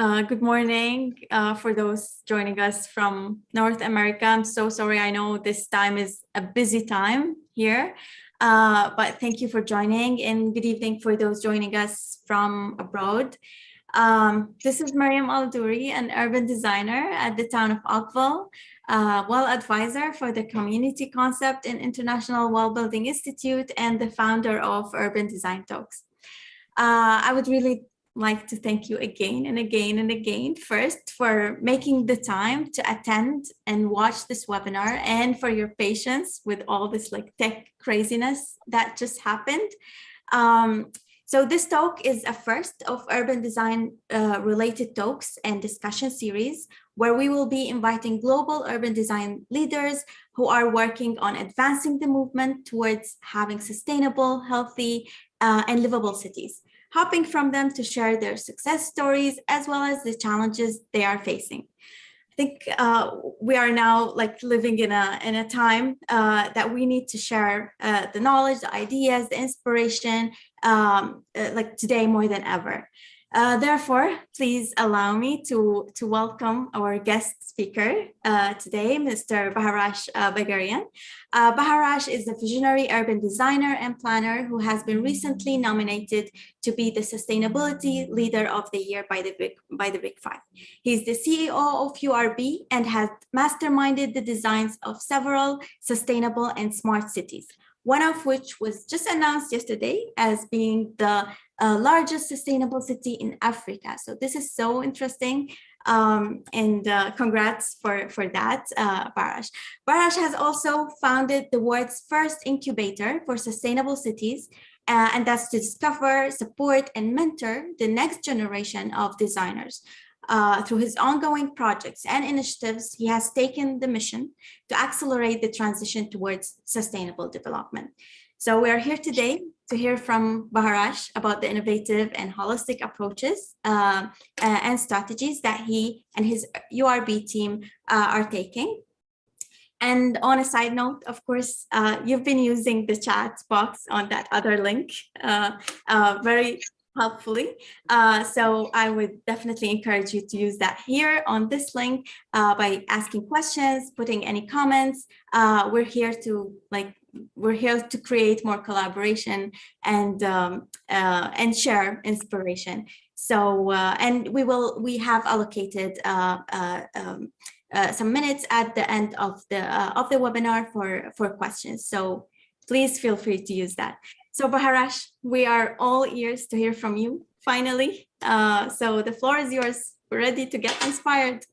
Good morning for those joining us from North America. I'm so sorry. I know this time is a busy time here, but thank you for joining, and good evening for those joining us from abroad. This is Mariam Al-Douri, an urban designer at the town of Oakville, advisor for the Community Concept and International Wall Building Institute, and the founder of Urban Design Talks. I would really like to thank you again and again and again, first for making the time to attend and watch this webinar, and for your patience with all this tech craziness that just happened. So this talk is a first of urban design related talks and discussion series, where we will be inviting global urban design leaders who are working on advancing the movement towards having sustainable, healthy, and livable cities, hoping from them to share their success stories as well as the challenges they are facing. I think we are now living in a time that we need to share the knowledge, the ideas, the inspiration, today more than ever. Therefore, please allow me to welcome our guest speaker today, Mr. Baharash Bagherian. Baharash is a visionary urban designer and planner who has been recently nominated to be the Sustainability Leader of the Year by the Big Five. He's the CEO of URB and has masterminded the designs of several sustainable and smart cities, one of which was just announced yesterday as being the largest sustainable city in Africa. So this is so interesting, and congrats for that, Baharash. Baharash has also founded the world's first incubator for sustainable cities, and that's to discover, support, and mentor the next generation of designers. Through his ongoing projects and initiatives, he has taken the mission to accelerate the transition towards sustainable development. So we are here today to hear from Baharash about the innovative and holistic approaches and strategies that he and his URB team are taking. And on a side note, of course, you've been using the chat box on that other link very helpfully. So I would definitely encourage you to use that here on this link by asking questions, putting any comments. We're here to create more collaboration and share inspiration. So and we have allocated some minutes at the end of the webinar for questions. So please feel free to use that. So Baharash, we are all ears to hear from you, finally. So the floor is yours. We're ready to get inspired.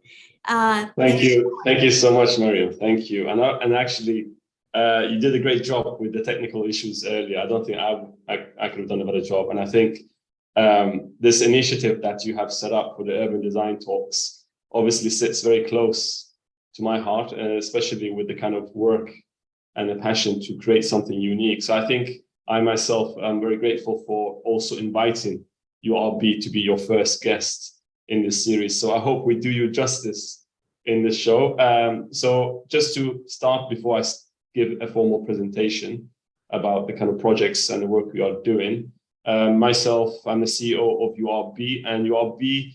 Thank you. Thank you so much, Mariam. Thank you. And actually, you did a great job with the technical issues earlier. I don't think I could have done a better job. And I think this initiative that you have set up for the Urban Design Talks obviously sits very close to my heart, especially with the kind of work and the passion to create something unique. So I think I myself am very grateful for also inviting URB to be your first guest in this series. So I hope we do you justice in this show. So just to start, before I give a formal presentation about the kind of projects and the work we are doing, myself, I'm the CEO of URB, and URB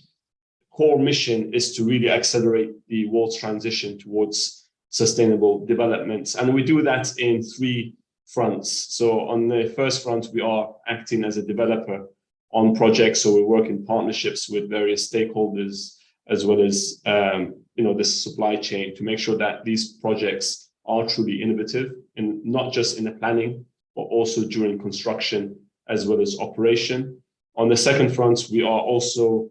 core mission is to really accelerate the world's transition towards sustainable development. And we do that in three fronts. So on the first front, we are acting as a developer on projects. So we work in partnerships with various stakeholders, as well as this supply chain, to make sure that these projects are truly innovative, and not just in the planning, but also during construction as well as operation. On the second front, we are also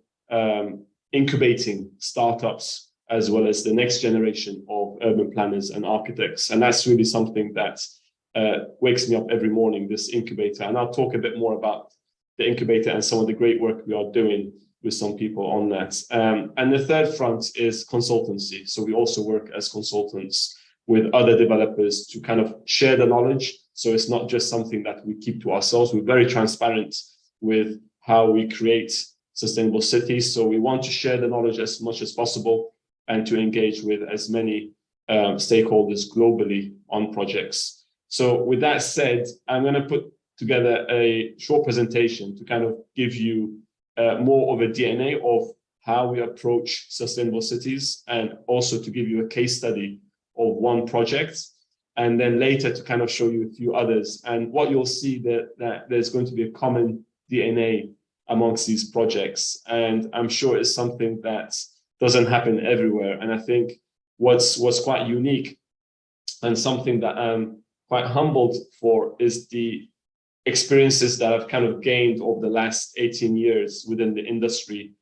incubating startups as well as the next generation of urban planners and architects. And that's really something that wakes me up every morning, this incubator. And I'll talk a bit more about the incubator and some of the great work we are doing with some people on that. And the third front is consultancy. So we also work as consultants with other developers to kind of share the knowledge. So it's not just something that we keep to ourselves. We're very transparent with how we create sustainable cities. So we want to share the knowledge as much as possible and to engage with as many stakeholders globally on projects. So with that said, I'm going to put together a short presentation to kind of give you more of a DNA of how we approach sustainable cities, and also to give you a case study of one project, and then later to kind of show you a few others. And what you'll see that there's going to be a common DNA amongst these projects. And I'm sure it's something that doesn't happen everywhere. And I think what's quite unique and something that I'm quite humbled for is the experiences that I've kind of gained over the last 18 years within the industry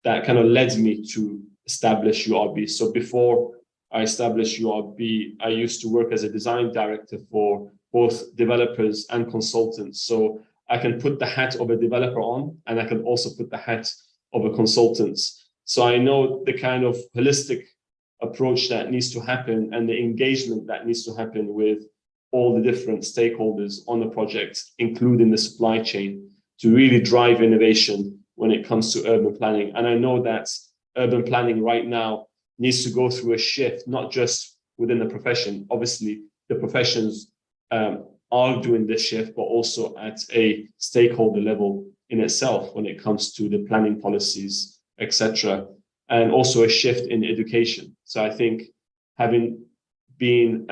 that kind of led me to establish URB. So before I established URB, I used to work as a design director for both developers and consultants. So I can put the hat of a developer on, and I can also put the hat of a consultant. So I know the kind of holistic approach that needs to happen and the engagement that needs to happen with all the different stakeholders on the project, including the supply chain, to really drive innovation when it comes to urban planning. And I know that urban planning right now needs to go through a shift, not just within the profession. Obviously, the professions are doing this shift, but also at a stakeholder level in itself when it comes to the planning policies, etc., and also a shift in education. So I think having been,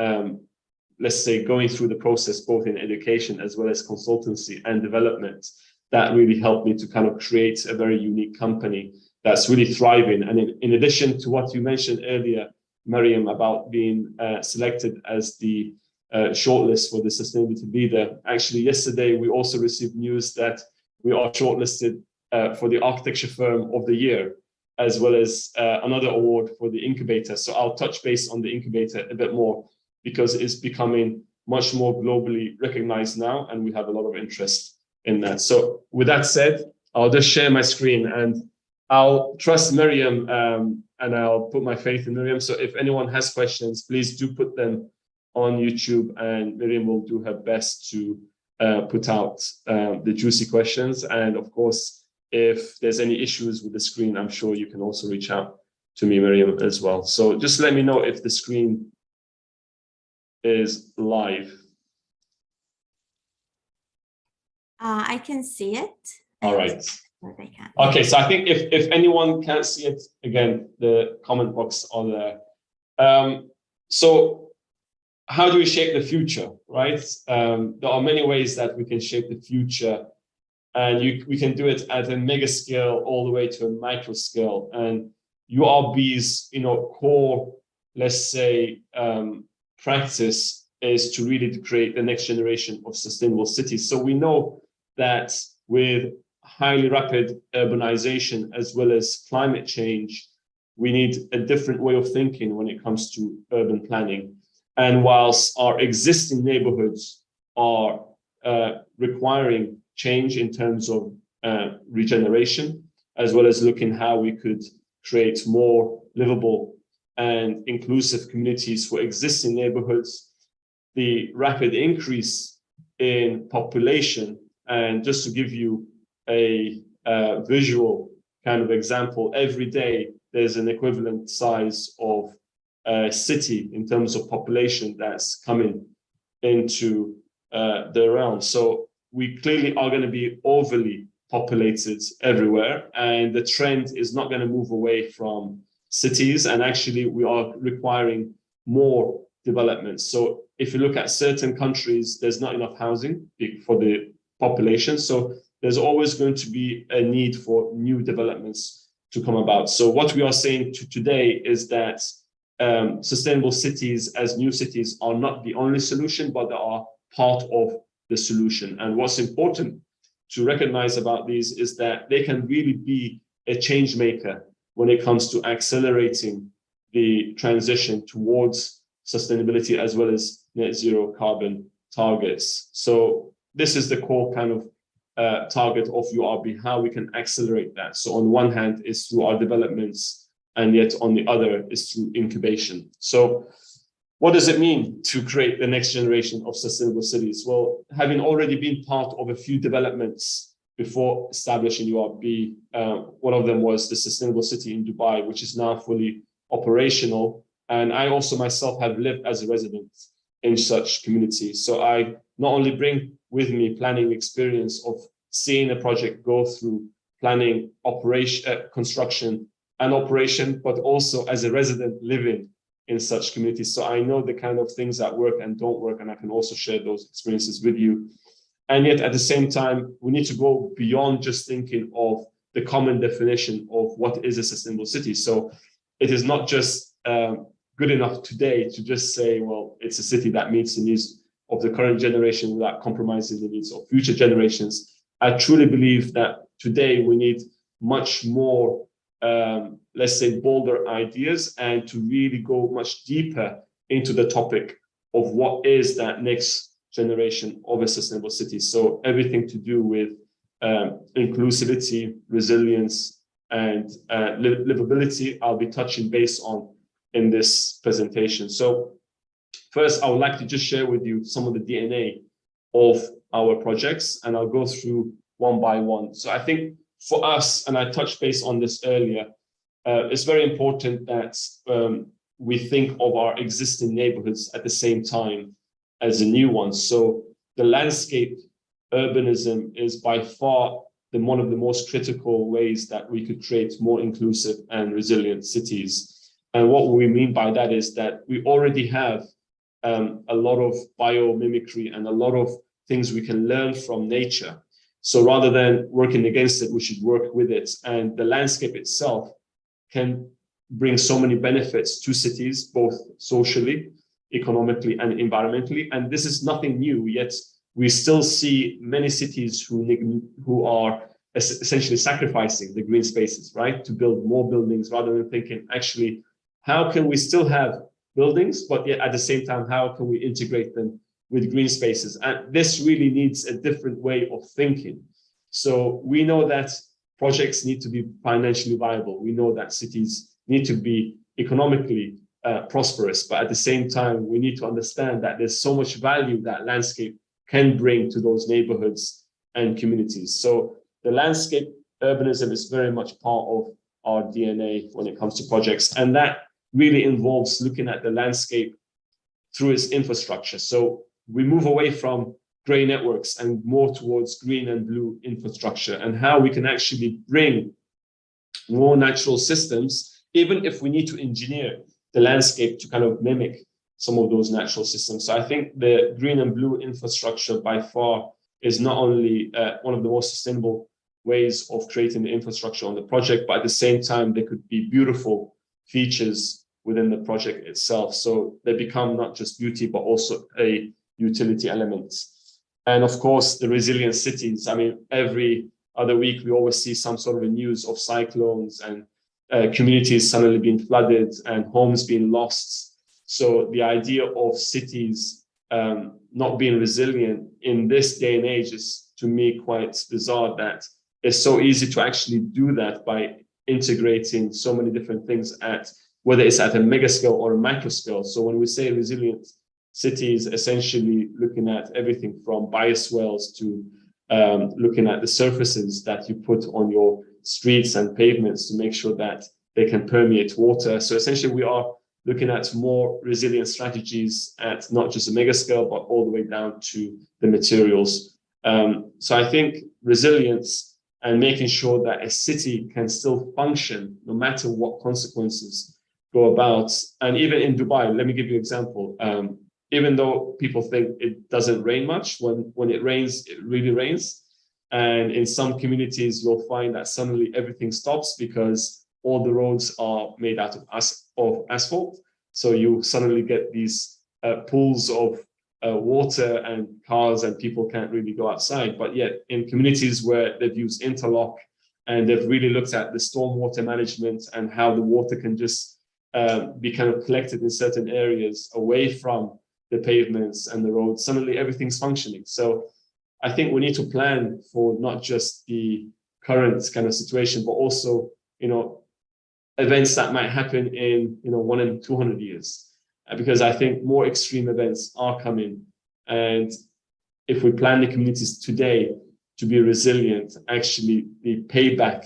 let's say, going through the process, both in education as well as consultancy and development, that really helped me to kind of create a very unique company that's really thriving. And in addition to what you mentioned earlier, Mariam, about being selected as the shortlist for the sustainability leader, actually yesterday we also received news that we are shortlisted for the architecture firm of the year, as well as another award for the incubator. So I'll touch base on the incubator a bit more, because it's becoming much more globally recognized now, and we have a lot of interest in that. So with that said, I'll just share my screen, and I'll trust Miriam, and I'll put my faith in Miriam. So if anyone has questions, please do put them on YouTube, and Miriam will do her best to put out the juicy questions. And of course, if there's any issues with the screen, I'm sure you can also reach out to me, Miriam, as well. So just let me know if the screen is live. I can see it. All right. They can. Okay, so I think if anyone can't see it, again, the comment box are there. So how do we shape the future, right? There are many ways that we can shape the future, and we can do it at a mega scale all the way to a micro scale. And URB's, core, let's say, practice is to really create the next generation of sustainable cities. So we know that with highly rapid urbanization as well as climate change, we need a different way of thinking when it comes to urban planning. And whilst our existing neighborhoods are requiring change in terms of regeneration, as well as looking how we could create more livable and inclusive communities for existing neighborhoods, the rapid increase in population, and just to give you a visual kind of example, every day there's an equivalent size of a city in terms of population that's coming into the realm. So we clearly are going to be overly populated everywhere, and the trend is not going to move away from cities, and actually we are requiring more development. So if you look at certain countries, there's not enough housing for the population, so there's always going to be a need for new developments to come about. So what we are saying today is that sustainable cities as new cities are not the only solution, but they are part of the solution. And what's important to recognize about these is that they can really be a change maker when it comes to accelerating the transition towards sustainability as well as net zero carbon targets. So this is the core kind of target of URB, how we can accelerate that. So on one hand is through our developments, and yet on the other is through incubation. So what does it mean to create the next generation of sustainable cities? Well, having already been part of a few developments before establishing URB, one of them was the Sustainable City in Dubai, which is now fully operational. And I also myself have lived as a resident in such communities. So I not only bring with me planning experience of seeing a project go through planning, operation, construction, an operation, but also as a resident living in such communities. So I know the kind of things that work and don't work, and I can also share those experiences with you. And yet at the same time, we need to go beyond just thinking of the common definition of what is a sustainable city. So it is not just good enough today to just say, well, it's a city that meets the needs of the current generation without compromising the needs of future generations. I truly believe that today we need much more, let's say, bolder ideas, and to really go much deeper into the topic of what is that next generation of a sustainable city. So everything to do with inclusivity, resilience, and livability, I'll be touching base on in this presentation. So first, I would like to just share with you some of the DNA of our projects, and I'll go through one by one. So I think for us, and I touched base on this earlier, it's very important that we think of our existing neighborhoods at the same time as the new ones. So the landscape urbanism is by far one of the most critical ways that we could create more inclusive and resilient cities. And what we mean by that is that we already have a lot of biomimicry and a lot of things we can learn from nature. So rather than working against it, we should work with it. And the landscape itself can bring so many benefits to cities, both socially, economically, and environmentally. And this is nothing new, yet we still see many cities who are essentially sacrificing the green spaces, right? To build more buildings rather than thinking, actually, how can we still have buildings, but yet at the same time, how can we integrate them with green spaces? And this really needs a different way of thinking. So we know that projects need to be financially viable. We know that cities need to be economically prosperous, but at the same time, we need to understand that there's so much value that landscape can bring to those neighborhoods and communities. So the landscape urbanism is very much part of our DNA when it comes to projects. And that really involves looking at the landscape through its infrastructure. So we move away from gray networks and more towards green and blue infrastructure, and how we can actually bring more natural systems, even if we need to engineer the landscape to kind of mimic some of those natural systems. So I think the green and blue infrastructure by far is not only one of the most sustainable ways of creating the infrastructure on the project, but at the same time, there could be beautiful features within the project itself. So they become not just beauty, but also a utility element. And of course, the resilient cities. I mean, every other week, we always see some sort of a news of cyclones and communities suddenly being flooded and homes being lost. So the idea of cities not being resilient in this day and age is, to me, quite bizarre, that it's so easy to actually do that by integrating so many different things whether it's at a mega scale or a micro scale. So when we say resilient cities, essentially looking at everything from bioswales to looking at the surfaces that you put on your streets and pavements to make sure that they can permeate water. So essentially we are looking at more resilient strategies at not just a mega scale, but all the way down to the materials. So I think resilience and making sure that a city can still function no matter what consequences go about. And even in Dubai, let me give you an example. Even though people think it doesn't rain much, when it rains, it really rains. And in some communities, you'll find that suddenly everything stops because all the roads are made out of asphalt. So you suddenly get these pools of water and cars, and people can't really go outside. But yet in communities where they've used interlock and they've really looked at the stormwater management and how the water can just be kind of collected in certain areas away from the pavements and the roads, suddenly everything's functioning. So I think we need to plan for not just the current kind of situation, but also, events that might happen in, 1 in 200 years, because I think more extreme events are coming. And if we plan the communities today to be resilient, actually the payback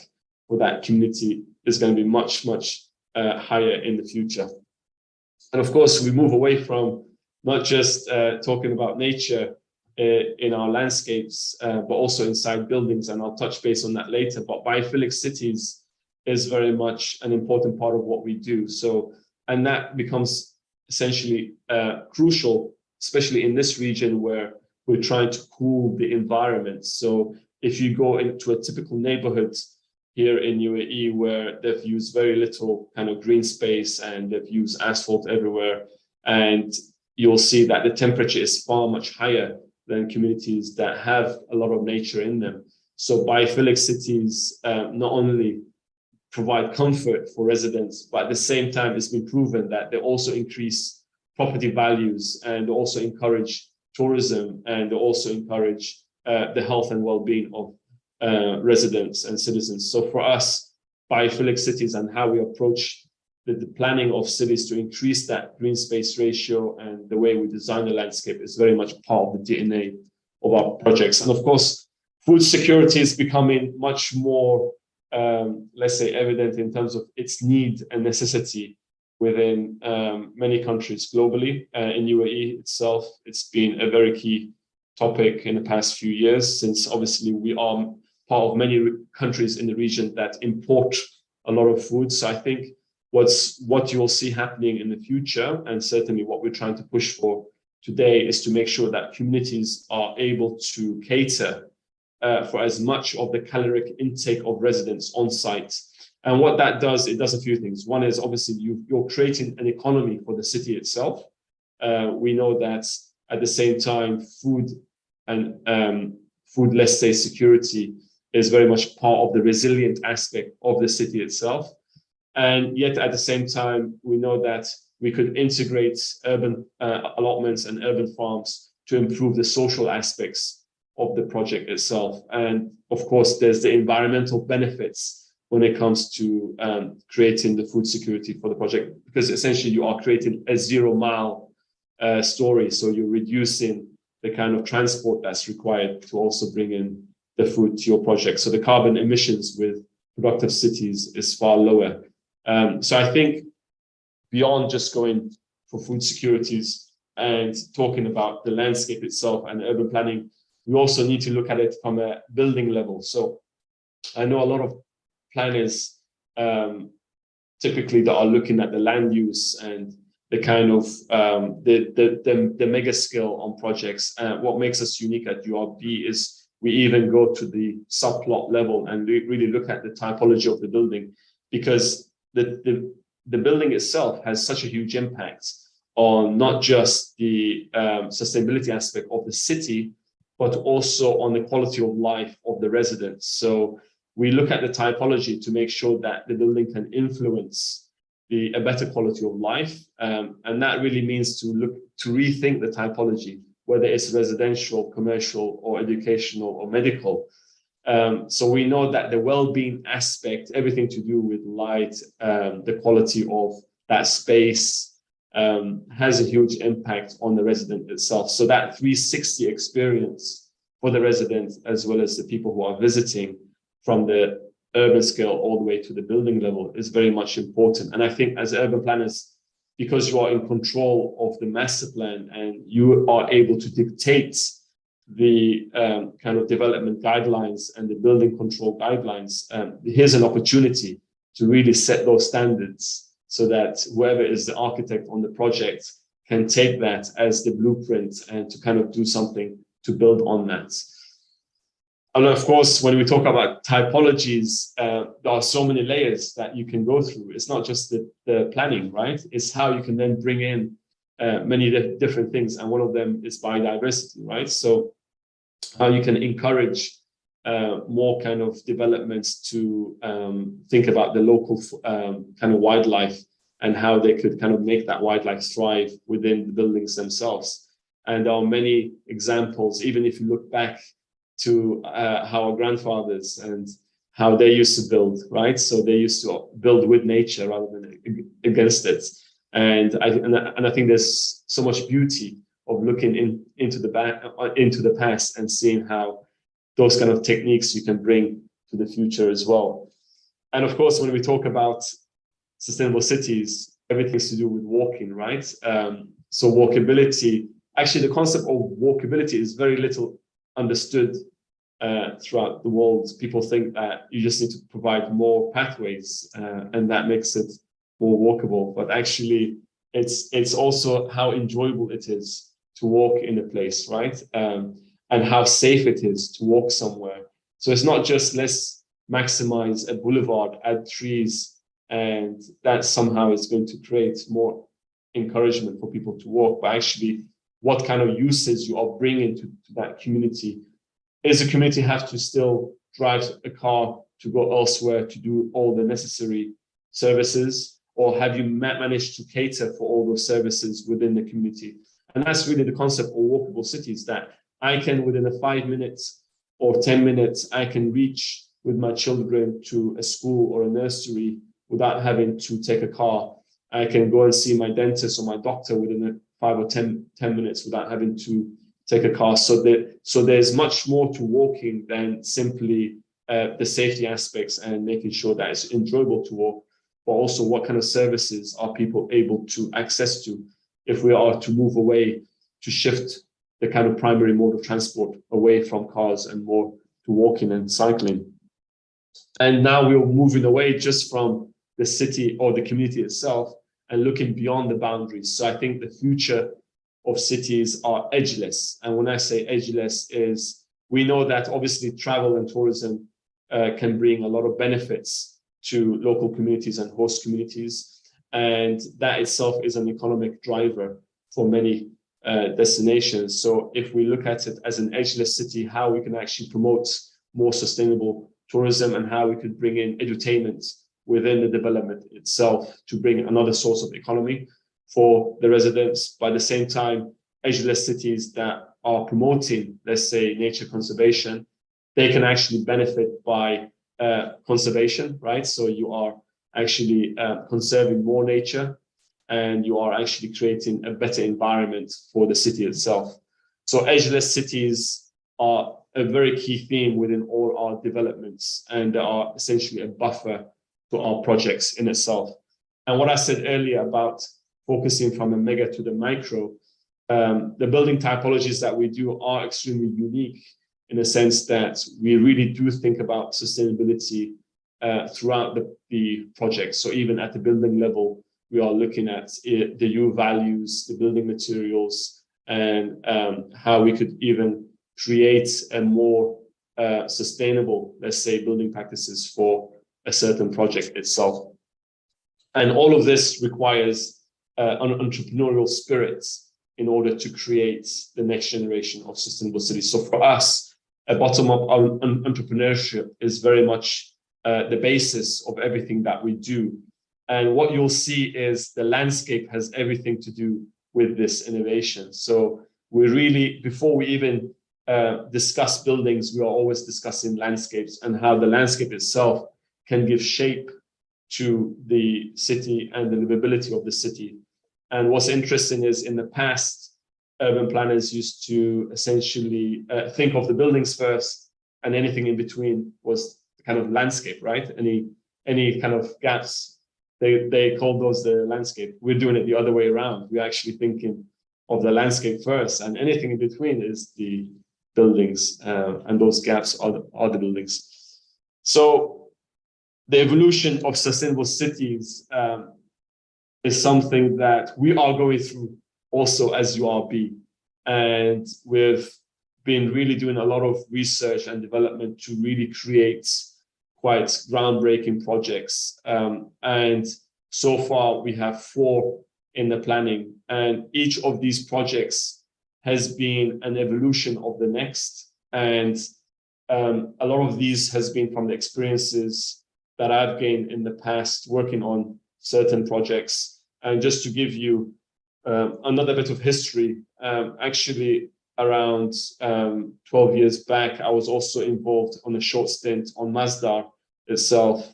for that community is going to be much, much higher in the future. And of course, we move away from not just talking about nature in our landscapes, but also inside buildings. And I'll touch base on that later. But biophilic cities is very much an important part of what we do. So, and that becomes essentially crucial, especially in this region where we're trying to cool the environment. So if you go into a typical neighborhood here in UAE where they've used very little kind of green space and they've used asphalt everywhere, and you'll see that the temperature is far much higher than communities that have a lot of nature in them. So biophilic cities not only provide comfort for residents, but at the same time, it's been proven that they also increase property values and also encourage tourism, and they also encourage the health and well-being of residents and citizens. So for us, biophilic cities and how we approach the planning of cities to increase that green space ratio and the way we design the landscape is very much part of the DNA of our projects. And of course, food security is becoming much more, let's say, evident in terms of its need and necessity within many countries globally. In UAE itself, it's been a very key topic in the past few years, since obviously we are part of many countries in the region that import a lot of food. So I think what you'll see happening in the future, and certainly what we're trying to push for today, is to make sure that communities are able to cater for as much of the caloric intake of residents on site. And what that does, it does a few things. One is obviously you're creating an economy for the city itself. We know that at the same time, food and food, let's say, security is very much part of the resilient aspect of the city itself. And yet at the same time, we know that we could integrate urban allotments and urban farms to improve the social aspects of the project itself. And of course, there's the environmental benefits when it comes to creating the food security for the project, because essentially you are creating a 0 mile story. So you're reducing the kind of transport that's required to also bring in the food to your project. So the carbon emissions with productive cities is far lower. So I think beyond just going for food securities and talking about the landscape itself and urban planning, we also need to look at it from a building level. So I know a lot of planners typically that are looking at the land use and the kind of the mega scale on projects. What makes us unique at URB is we even go to the subplot level and really look at the typology of the building, because the building itself has such a huge impact on not just the sustainability aspect of the city, but also on the quality of life of the residents. So we look at the typology to make sure that the building can influence a better quality of life. And that really means to rethink the typology, whether it's residential, commercial, or educational, or medical. So we know that the well-being aspect, everything to do with light, the quality of that space, has a huge impact on the resident itself. So that 360 experience for the resident, as well as the people who are visiting, from the urban scale all the way to the building level, is very much important. And I think as urban planners, because you are in control of the master plan and you are able to dictate the kind of development guidelines and the building control guidelines, here's an opportunity to really set those standards so that whoever is the architect on the project can take that as the blueprint and to kind of do something to build on that. And of course, when we talk about typologies, there are so many layers that you can go through. It's not just the planning, right? It's how you can then bring in many different things. And one of them is biodiversity, right? So how you can encourage more kind of developments to think about the local kind of wildlife and how they could kind of make that wildlife thrive within the buildings themselves. And there are many examples, even if you look back to how our grandfathers and how they used to build, right? So they used to build with nature rather than against it. And I think there's so much beauty of looking into the past and seeing how those kind of techniques you can bring to the future as well. And of course, when we talk about sustainable cities, everything's to do with walking, right? So walkability, actually the concept of walkability is very little understood throughout the world, people think that you just need to provide more pathways and that makes it more walkable. But actually, it's also how enjoyable it is to walk in a place, right? And how safe it is to walk somewhere. So it's not just let's maximize a boulevard, add trees, and that somehow is going to create more encouragement for people to walk, but actually what kind of uses you are bringing to that community. Is the community have to still drive a car to go elsewhere to do all the necessary services, or have you managed to cater for all those services within the community? And that's really the concept of walkable cities, that I can, within a 5 minutes or 10 minutes, I can reach with my children to a school or a nursery without having to take a car. I can go and see my dentist or my doctor within a 5 or 10 minutes without having to take a car. So there's much more to walking than simply the safety aspects and making sure that it's enjoyable to walk, but also what kind of services are people able to access to if we are to move away, to shift the kind of primary mode of transport away from cars and more to walking and cycling. And now we're moving away just from the city or the community itself and looking beyond the boundaries. So I think the future of cities are edgeless. And when I say edgeless is, we know that obviously travel and tourism can bring a lot of benefits to local communities and host communities. And that itself is an economic driver for many destinations. So if we look at it as an edgeless city, how we can actually promote more sustainable tourism and how we could bring in edutainment within the development itself to bring another source of economy for the residents. By the same time, edgeless cities that are promoting, let's say, nature conservation, they can actually benefit by conservation, right? So you are actually conserving more nature and you are actually creating a better environment for the city itself. So edgeless cities are a very key theme within all our developments, and they are essentially a buffer to our projects in itself. And what I said earlier about focusing from a mega to the micro, the building typologies that we do are extremely unique in the sense that we really do think about sustainability throughout the project. So even at the building level, we are looking at the U values, the building materials, and how we could even create a more sustainable, let's say, building practices for a certain project itself. And all of this requires an entrepreneurial spirit in order to create the next generation of sustainable cities. So for us, a bottom-up entrepreneurship is very much the basis of everything that we do. And what you'll see is the landscape has everything to do with this innovation. So we really, before we even discuss buildings, we are always discussing landscapes and how the landscape itself can give shape to the city and the livability of the city. And what's interesting is in the past, urban planners used to essentially think of the buildings first, and anything in between was the kind of landscape, right? Any kind of gaps, they call those the landscape. We're doing it the other way around. We're actually thinking of the landscape first, and anything in between is the buildings, and those gaps are the buildings. So the evolution of sustainable cities is something that we are going through also as URB. And we've been really doing a lot of research and development to really create quite groundbreaking projects. And so far we have 4 in the planning, and each of these projects has been an evolution of the next. And a lot of these has been from the experiences that I've gained in the past working on certain projects. And just to give you another bit of history, actually around 12 years back, I was also involved on a short stint on Masdar itself.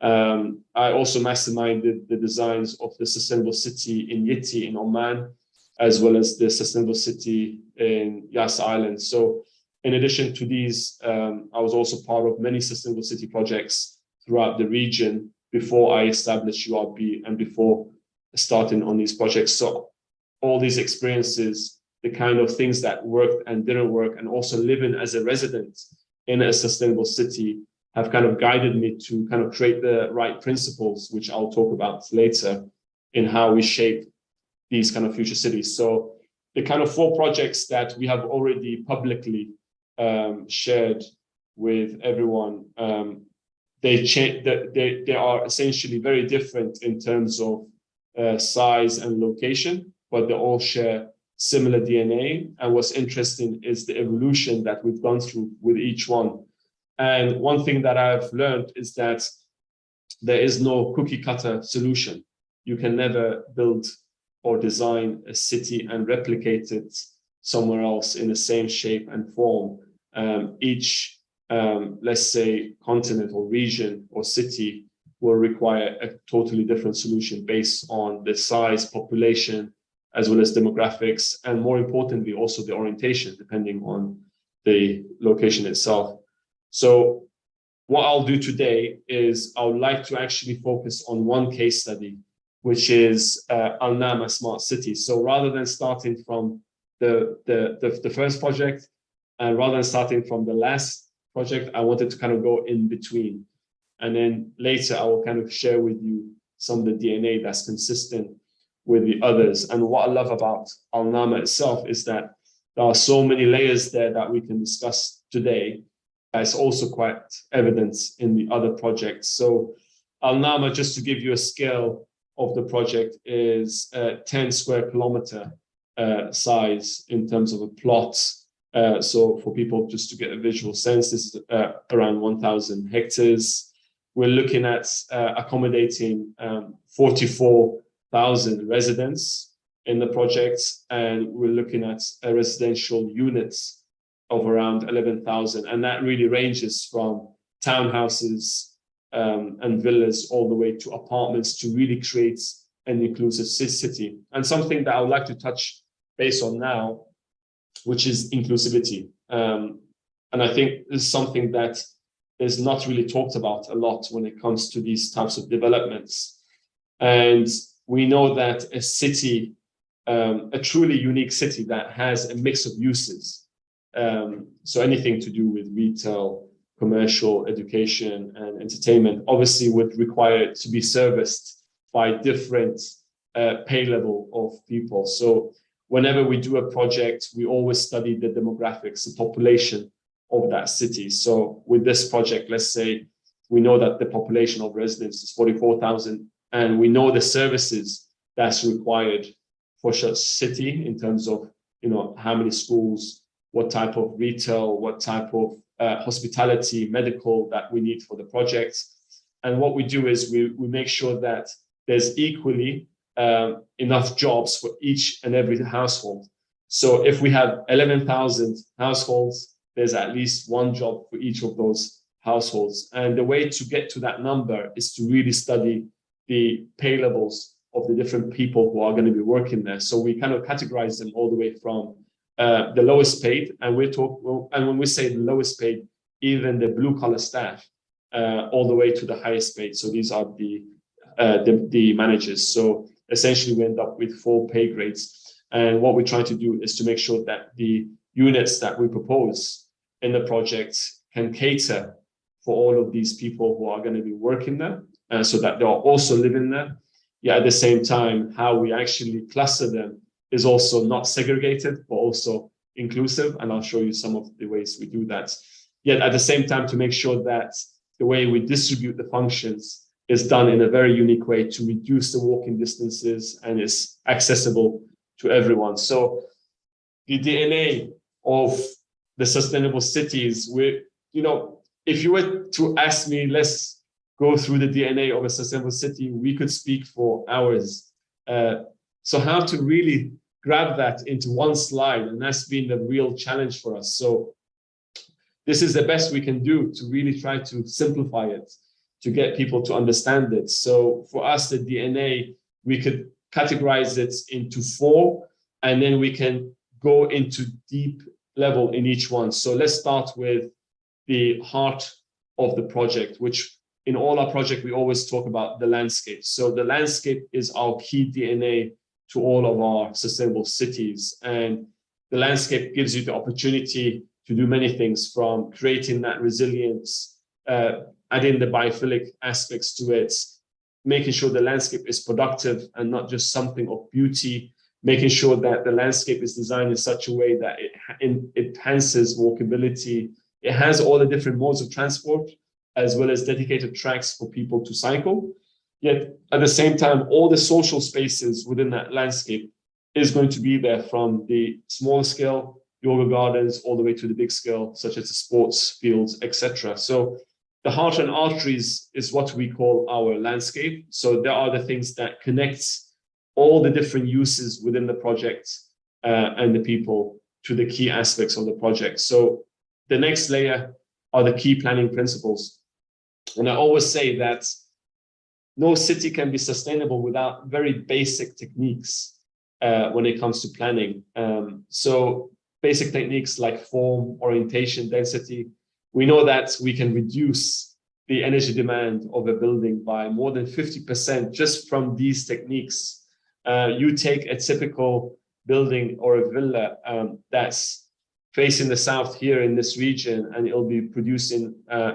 I also masterminded the designs of the sustainable city in Yiti in Oman, as well as the sustainable city in Yas Island. So in addition to these, I was also part of many sustainable city projects throughout the region before I established URB and before starting on these projects. So all these experiences, the kind of things that worked and didn't work, and also living as a resident in a sustainable city have kind of guided me to kind of create the right principles, which I'll talk about later, in how we shape these kind of future cities. So the kind of 4 projects that we have already publicly shared with everyone, they are essentially very different in terms of size and location, but they all share similar DNA. And what's interesting is the evolution that we've gone through with each one. And one thing that I've learned is that there is no cookie cutter solution. You can never build or design a city and replicate it somewhere else in the same shape and form. Each, let's say, continent or region or city will require a totally different solution based on the size, population, as well as demographics, and more importantly, also the orientation, depending on the location itself. So what I'll do today is I would like to actually focus on one case study, which is Alama Smart City. So rather than starting from the first project, and rather than starting from the last project, I wanted to kind of go in between. And then later I will kind of share with you some of the DNA that's consistent with the others. And what I love about Alama itself is that there are so many layers there that we can discuss today. It's also quite evident in the other projects. So Alama, just to give you a scale of the project, is 10 square kilometer size in terms of a plot. So for people just to get a visual sense, this is around 1,000 hectares. We're looking at accommodating 44,000 residents in the project, and we're looking at residential units of around 11,000, and that really ranges from townhouses and villas all the way to apartments to really create an inclusive city. And something that I would like to touch base on now, which is inclusivity. And I think this is something that is not really talked about a lot when it comes to these types of developments. And we know that a city, a truly unique city that has a mix of uses, so anything to do with retail, commercial, education, and entertainment, obviously would require it to be serviced by different pay level of people. So whenever we do a project, we always study the demographics, the population of that city. So with this project, let's say we know that the population of residents is 44,000, and we know the services that's required for such a city in terms of, how many schools, what type of retail, what type of hospitality, medical that we need for the project. And what we do is we make sure that there's equally enough jobs for each and every household. So if we have 11,000 households, there's at least one job for each of those households. And the way to get to that number is to really study the pay levels of the different people who are going to be working there. So we kind of categorize them all the way from the lowest paid, and when we say the lowest paid, even the blue collar staff, all the way to the highest paid. So these are the managers. So essentially we end up with 4 pay grades. And what we're trying to do is to make sure that the units that we propose in the project can cater for all of these people who are going to be working there, so that they are also living there. At the same time, how we actually cluster them is also not segregated, but also inclusive. And I'll show you some of the ways we do that. Yet at the same time, to make sure that the way we distribute the functions is done in a very unique way to reduce the walking distances and is accessible to everyone. So the DNA of the sustainable cities, if you were to ask me, let's go through the DNA of a sustainable city, we could speak for hours. So how to really grab that into one slide, and that's been the real challenge for us. So this is the best we can do to really try to simplify it, to get people to understand it. So for us, the DNA, we could categorize it into 4, and then we can go into deep level in each one. So let's start with the heart of the project, which in all our project, we always talk about the landscape. So the landscape is our key DNA to all of our sustainable cities. And the landscape gives you the opportunity to do many things, from creating that resilience, adding the biophilic aspects to it, making sure the landscape is productive and not just something of beauty, making sure that the landscape is designed in such a way that it enhances walkability. It has all the different modes of transport, as well as dedicated tracks for people to cycle. Yet at the same time, all the social spaces within that landscape is going to be there, from the small scale yoga gardens all the way to the big scale, such as the sports fields, etc. So the heart and arteries is what we call our landscape. So there are the things that connect all the different uses within the project and the people to the key aspects of the project. So the next layer are the key planning principles. And I always say that no city can be sustainable without very basic techniques when it comes to planning. So basic techniques like form, orientation, density. We know that we can reduce the energy demand of a building by more than 50% just from these techniques. You take a typical building or a villa that's facing the south here in this region, and it'll be producing,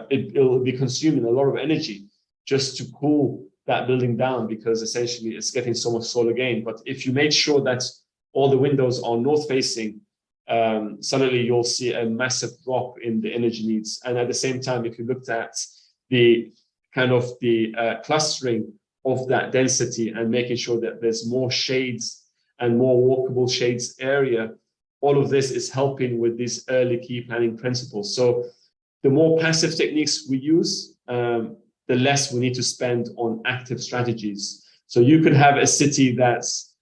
it'll be consuming a lot of energy just to cool that building down, because essentially it's getting so much solar gain. But if you make sure that all the windows are north facing, suddenly you'll see a massive drop in the energy needs. And at the same time, if you looked at the kind of the clustering of that density and making sure that there's more shades and more walkable shades area, all of this is helping with these early key planning principles. So the more passive techniques we use, the less we need to spend on active strategies. So you could have a city that's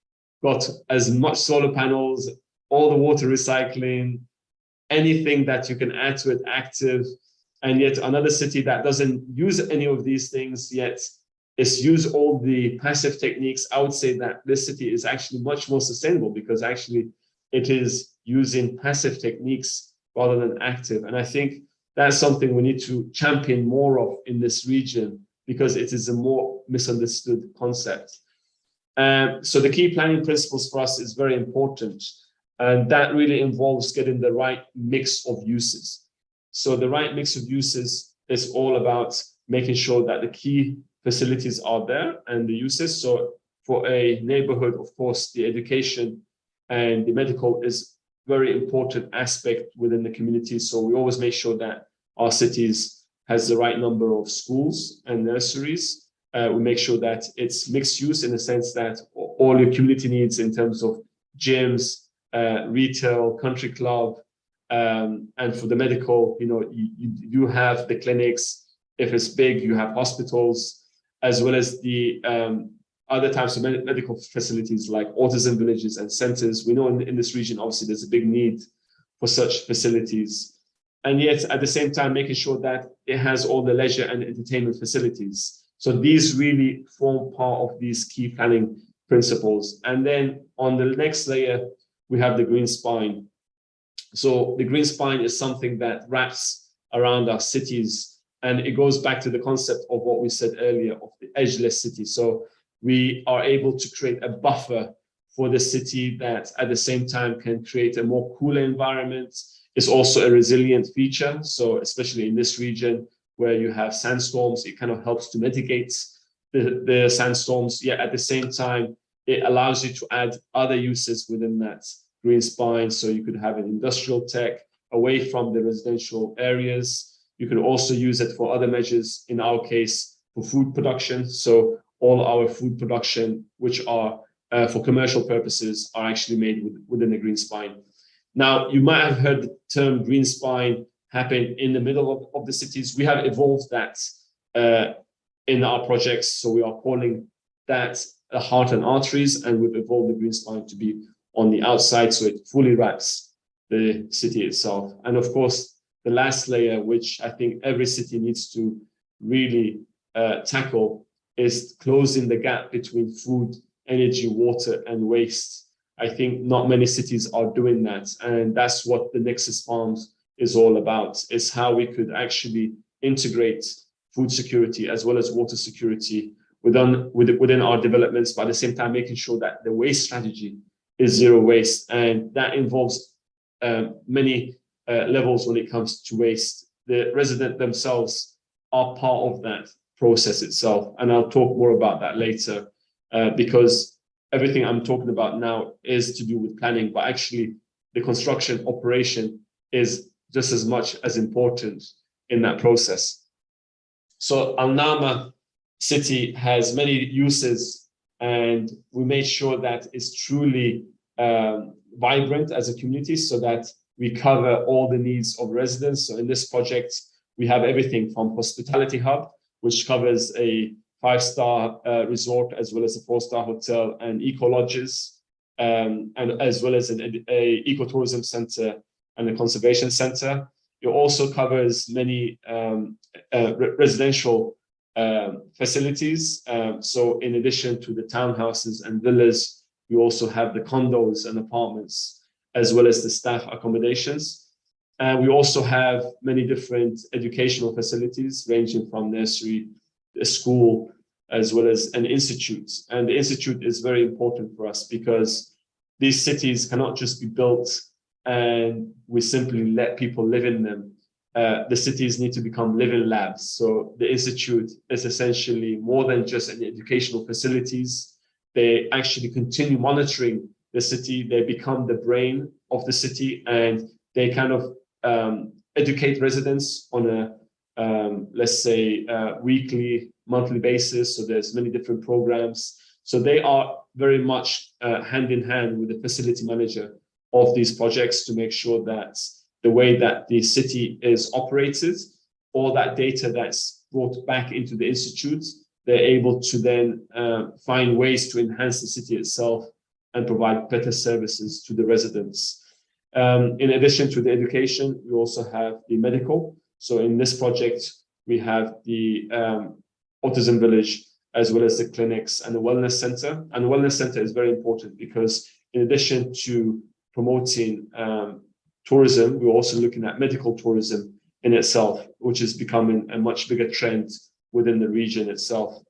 got as much solar panels, all the water recycling, anything that you can add to it active, and yet another city that doesn't use any of these things, yet it's use all the passive techniques. I would say that this city is actually much more sustainable, because actually it is using passive techniques rather than active. And I think that's something we need to champion more of in this region, because it is a more misunderstood concept. So the key planning principles for us is very important. And that really involves getting the right mix of uses. So the right mix of uses is all about making sure that the key facilities are there and the uses. So for a neighborhood, of course, the education and the medical is very important aspect within the community. So we always make sure that our cities has the right number of schools and nurseries. We make sure that it's mixed use, in the sense that all your community needs in terms of gyms, retail, country club, and for the medical, you have the clinics. If it's big, you have hospitals, as well as the other types of medical facilities like autism villages and centers. We know in this region, obviously, there's a big need for such facilities. And yet, at the same time, making sure that it has all the leisure and entertainment facilities. So these really form part of these key planning principles. And then on the next layer, we have the green spine. So the green spine is something that wraps around our cities, and it goes back to the concept of what we said earlier of the edgeless city. So we are able to create a buffer for the city that at the same time can create a more cooler environment. It's also a resilient feature. So especially in this region where you have sandstorms, it kind of helps to mitigate the sandstorms. Yet at the same time, it allows you to add other uses within that green spine. So you could have an industrial tech away from the residential areas. You could also use it for other measures, in our case, for food production. So all our food production, which are for commercial purposes, are actually made within the green spine. Now, you might have heard the term green spine happen in the middle of the cities. We have evolved that in our projects. So we are calling that the heart and arteries, and we've evolved the green spine to be on the outside, so it fully wraps the city itself. And of course, the last layer, which I think every city needs to really tackle, is closing the gap between food, energy, water, and waste. I think not many cities are doing that. And that's what the Nexus Farms is all about, is how we could actually integrate food security as well as water security within our developments, but at the same time, making sure that the waste strategy is zero waste. And that involves many levels when it comes to waste. The resident themselves are part of that process itself, and I'll talk more about that later, because everything I'm talking about now is to do with planning, but actually the construction operation is just as much as important in that process. So Alama city has many uses, and we made sure that it's truly vibrant as a community so that we cover all the needs of residents. So in this project, we have everything from hospitality hub, which covers a 5-star resort, as well as a 4-star hotel and eco lodges, and as well as an ecotourism center and a conservation center. It also covers many residential facilities. So in addition to the townhouses and villas, we also have the condos and apartments, as well as the staff accommodations. And we also have many different educational facilities, ranging from nursery, a school, as well as an institute. And the institute is very important for us because these cities cannot just be built and we simply let people live in them. The cities need to become living labs. So the institute is essentially more than just an educational facilities. They actually continue monitoring the city. They become the brain of the city, and they kind of educate residents on a, let's say, weekly, monthly basis. So there's many different programs. So they are very much hand in hand with the facility manager of these projects to make sure that the way that the city is operated, all that data that's brought back into the institute, they're able to then find ways to enhance the city itself and provide better services to the residents. In addition to the education, we also have the medical. So in this project, we have the autism village, as well as the clinics and the wellness center. And the wellness center is very important because in addition to promoting tourism, we're also looking at medical tourism in itself, which is becoming a much bigger trend within the region itself.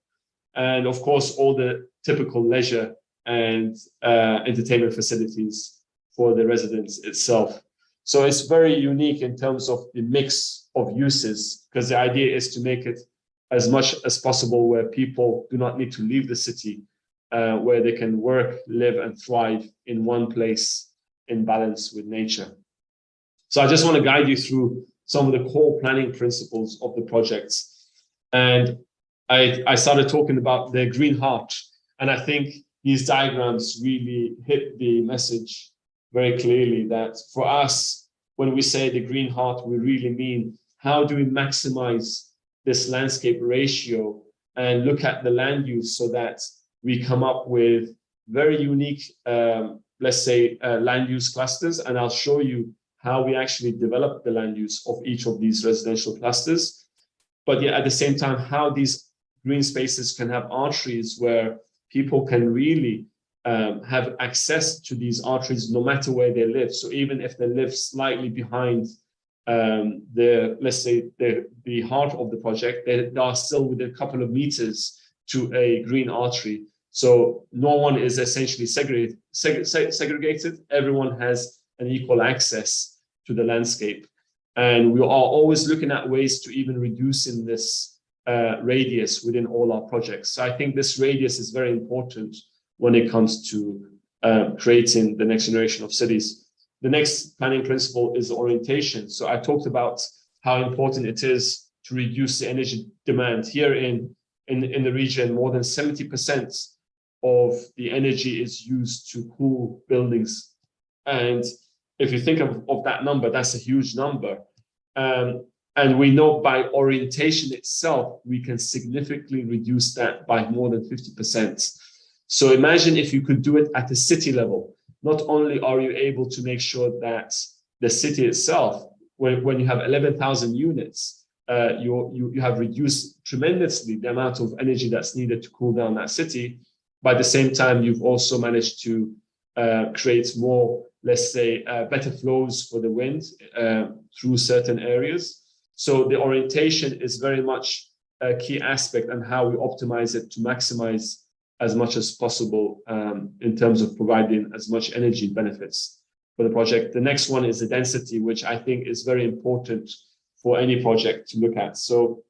And of course, all the typical leisure and entertainment facilities for the residents itself. So it's very unique in terms of the mix of uses, because the idea is to make it as much as possible where people do not need to leave the city, where they can work, live, and thrive in one place in balance with nature. So I just want to guide you through some of the core planning principles of the projects. And I started talking about the green heart. And I think these diagrams really hit the message very clearly that for us, when we say the green heart, we really mean how do we maximize this landscape ratio and look at the land use so that we come up with very unique, let's say, land use clusters. And I'll show you how we actually develop the land use of each of these residential clusters. But yet at the same time, how these green spaces can have arteries where people can really have access to these arteries no matter where they live. So even if they live slightly behind let's say the heart of the project, they are still within a couple of meters to a green artery. So no one is essentially segregated. Everyone has an equal access to the landscape. And we are always looking at ways to even reducing this radius within all our projects. So I think this radius is very important when it comes to creating the next generation of cities. The next planning principle is orientation. So I talked about how important it is to reduce the energy demand. Here in the region, more than 70% of the energy is used to cool buildings. And if you think of that number, that's a huge number. And we know by orientation itself, we can significantly reduce that by more than 50%. So imagine if you could do it at the city level. Not only are you able to make sure that the city itself, when you have 11,000 units, you have reduced tremendously the amount of energy that's needed to cool down that city. By the same time, you've also managed to create more, let's say, better flows for the wind through certain areas. So the orientation is very much a key aspect and how we optimize it to maximize as much as possible in terms of providing as much energy benefits for the project. The next one is the density, which I think is very important for any project to look at. So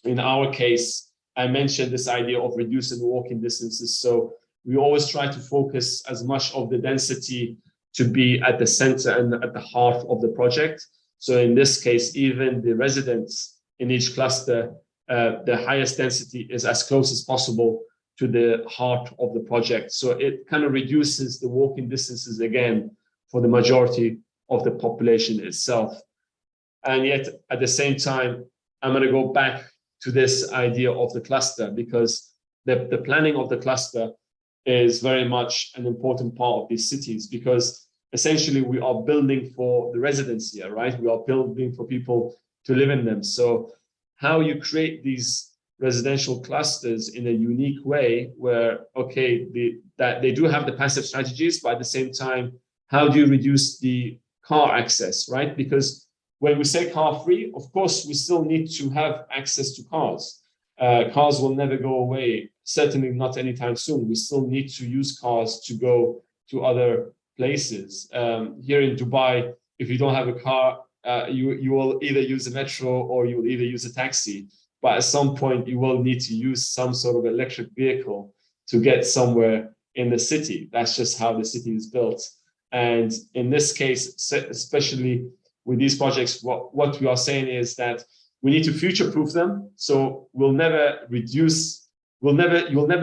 in our case, I mentioned this idea of reducing walking distances. So we always try to focus as much of the density to be at the center and at the heart of the project. So in this case, even the residents in each cluster, the highest density is as close as possible to the heart of the project. So it kind of reduces the walking distances again for the majority of the population itself. And yet at the same time, I'm going to go back to this idea of the cluster, because the planning of the cluster is very much an important part of these cities, because essentially we are building for the residents here, right? We are building for people to live in them. So how you create these residential clusters in a unique way where, okay, that they do have the passive strategies, but at the same time, how do you reduce the car access, right? Because when we say car free, of course, we still need to have access to cars. Cars will never go away, certainly not anytime soon. We still need to use cars to go to other places. Here in Dubai, if you don't have a car, you will either use a metro or you will either use a taxi. But at some point, you will need to use some sort of electric vehicle to get somewhere in the city. That's just how the city is built. And in this case, especially with these projects, what we are saying is that we need to future-proof them. So you'll never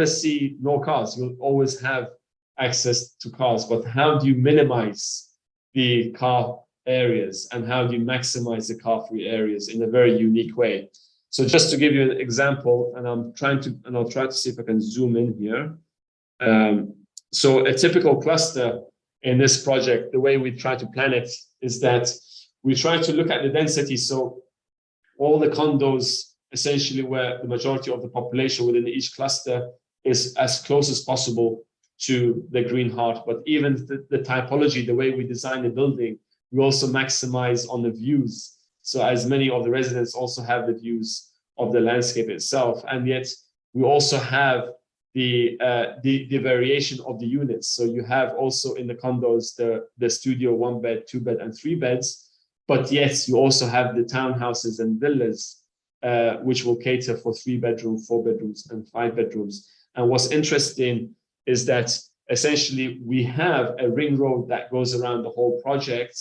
see no cars. You'll always have access to cars. But how do you minimize the car areas and how do you maximize the car-free areas in a very unique way? So just to give you an example, and I'll try to see if I can zoom in here. So a typical cluster in this project, the way we try to plan it is that we try to look at the density. So all the condos, essentially where the majority of the population within each cluster is as close as possible to the green heart. But even the typology, the way we design the building, we also maximize on the views. So as many of the residents also have the views of the landscape itself. And yet we also have the variation of the units. So you have also in the condos, the studio 1 bed, 2 bed, and 3 beds. But yes, you also have the townhouses and villas, which will cater for 3 bedrooms, 4 bedrooms, and 5 bedrooms. And what's interesting is that essentially we have a ring road that goes around the whole project.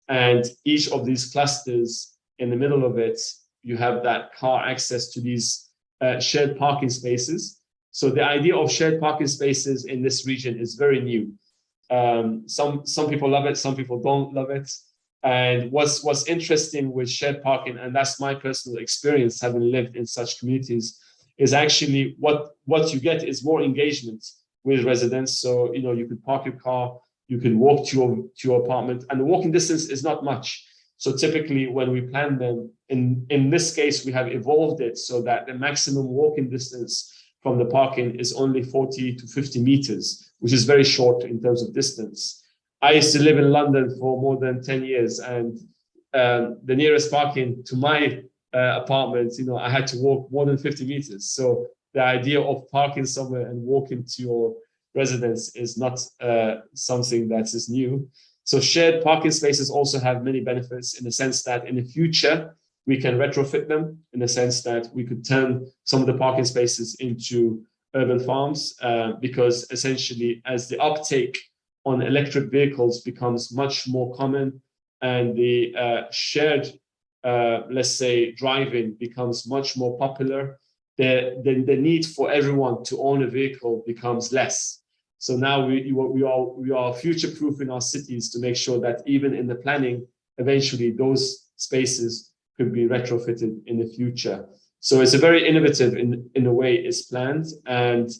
And each of these clusters in the middle of it, you have that car access to these shared parking spaces. So the idea of shared parking spaces in this region is very new. Some people love it, some people don't love it. And what's interesting with shared parking, and that's my personal experience having lived in such communities, is actually what you get is more engagement with residents. So, you know, you could park your car, you can walk to your apartment, and the walking distance is not much. So typically when we plan them, in this case, we have evolved it so that the maximum walking distance from the parking is only 40 to 50 meters, which is very short in terms of distance. I used to live in London for more than 10 years, and the nearest parking to my apartment, you know, I had to walk more than 50 meters. So the idea of parking somewhere and walking to your residence is not something that is new. So shared parking spaces also have many benefits in the sense that in the future, we can retrofit them in the sense that we could turn some of the parking spaces into urban farms because essentially as the uptake on electric vehicles becomes much more common and the shared, let's say, driving becomes much more popular, the need for everyone to own a vehicle becomes less. So now we are future-proofing our cities to make sure that even in the planning, eventually those spaces could be retrofitted in the future. So it's a very innovative in the way it's planned. And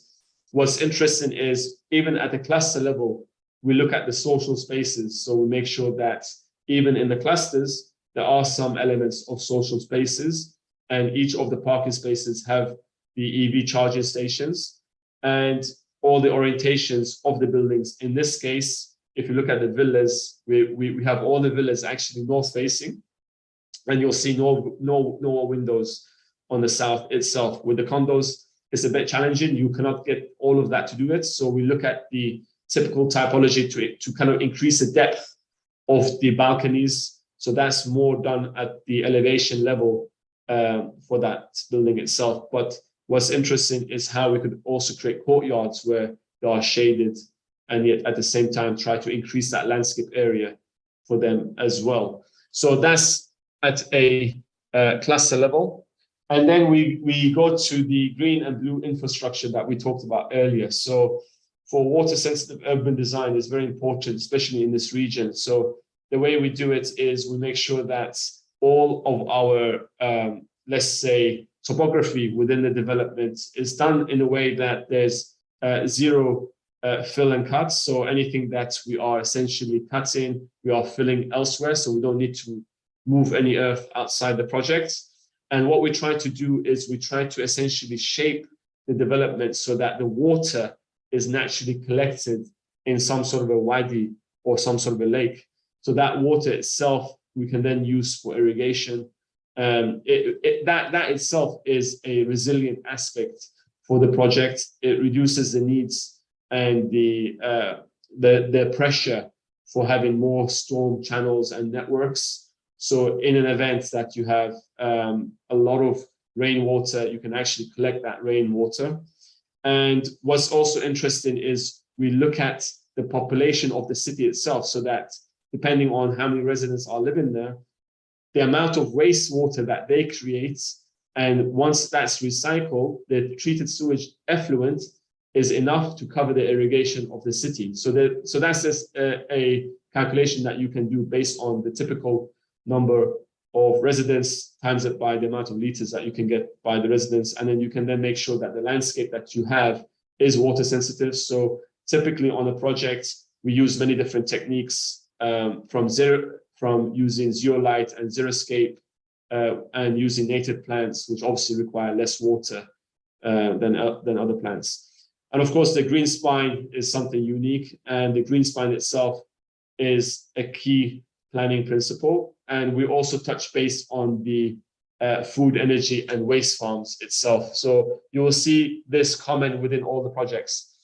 what's interesting is even at the cluster level, we look at the social spaces. So we make sure that even in the clusters, there are some elements of social spaces, and each of the parking spaces have the EV charging stations and all the orientations of the buildings. In this case, if you look at the villas, we have all the villas actually north facing, and you'll see no windows on the south itself. With the condos, it's a bit challenging. You cannot get all of that to do it. So we look at the typical typology to kind of increase the depth of the balconies. So that's more done at the elevation level for that building itself. But what's interesting is how we could also create courtyards where they are shaded, and yet at the same time try to increase that landscape area for them as well. So that's at a cluster level. And then we go to the green and blue infrastructure that we talked about earlier. So for water sensitive urban design is very important, especially in this region. So the way we do it is we make sure that all of our, let's say, topography within the development is done in a way that there's zero fill and cut. So anything that we are essentially cutting, we are filling elsewhere. So we don't need to move any earth outside the project. And what we try to do is we try to essentially shape the development so that the water is naturally collected in some sort of a wadi or some sort of a lake. So that water itself, we can then use for irrigation. That itself is a resilient aspect for the project. It reduces the needs and the pressure for having more storm channels and networks. So in an event that you have a lot of rainwater, you can actually collect that rainwater. And what's also interesting is we look at the population of the city itself, so that depending on how many residents are living there, the amount of wastewater that they create, and once that's recycled, the treated sewage effluent is enough to cover the irrigation of the city. So that's just a calculation that you can do based on the typical number of residents times it by the amount of liters that you can get by the residents, and then you can then make sure that the landscape that you have is water sensitive. So typically on a project, we use many different techniques from using zero light and xeriscape and using native plants, which obviously require less water than other plants. And of course, the green spine is something unique, and the green spine itself is a key planning principle. And we also touch base on the food, energy, and waste farms itself. So you will see this common within all the projects.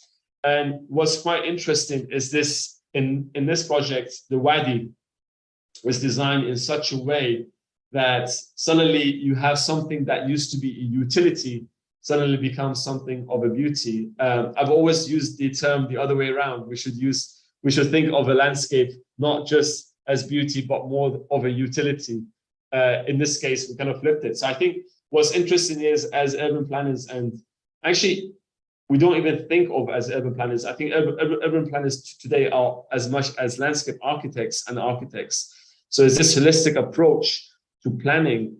And what's quite interesting is this, in this project, the wadi was designed in such a way that suddenly you have something that used to be a utility suddenly becomes something of a beauty. I've always used the term the other way around. We should think of a landscape not just as beauty, but more of a utility. In this case, we kind of flipped it. So I think what's interesting is, as urban planners, and actually we don't even think of as urban planners. I think urban planners today are as much as landscape architects and architects. So it's this holistic approach to planning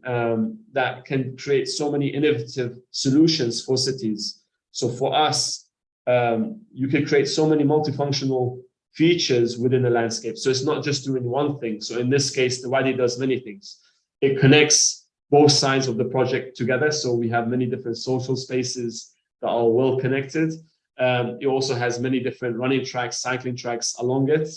that can create so many innovative solutions for cities. So for us, you can create so many multifunctional features within the landscape. So it's not just doing one thing. So in this case, the wadi does many things. It connects both sides of the project together. So we have many different social spaces that are well connected. It also has many different running tracks, cycling tracks along it.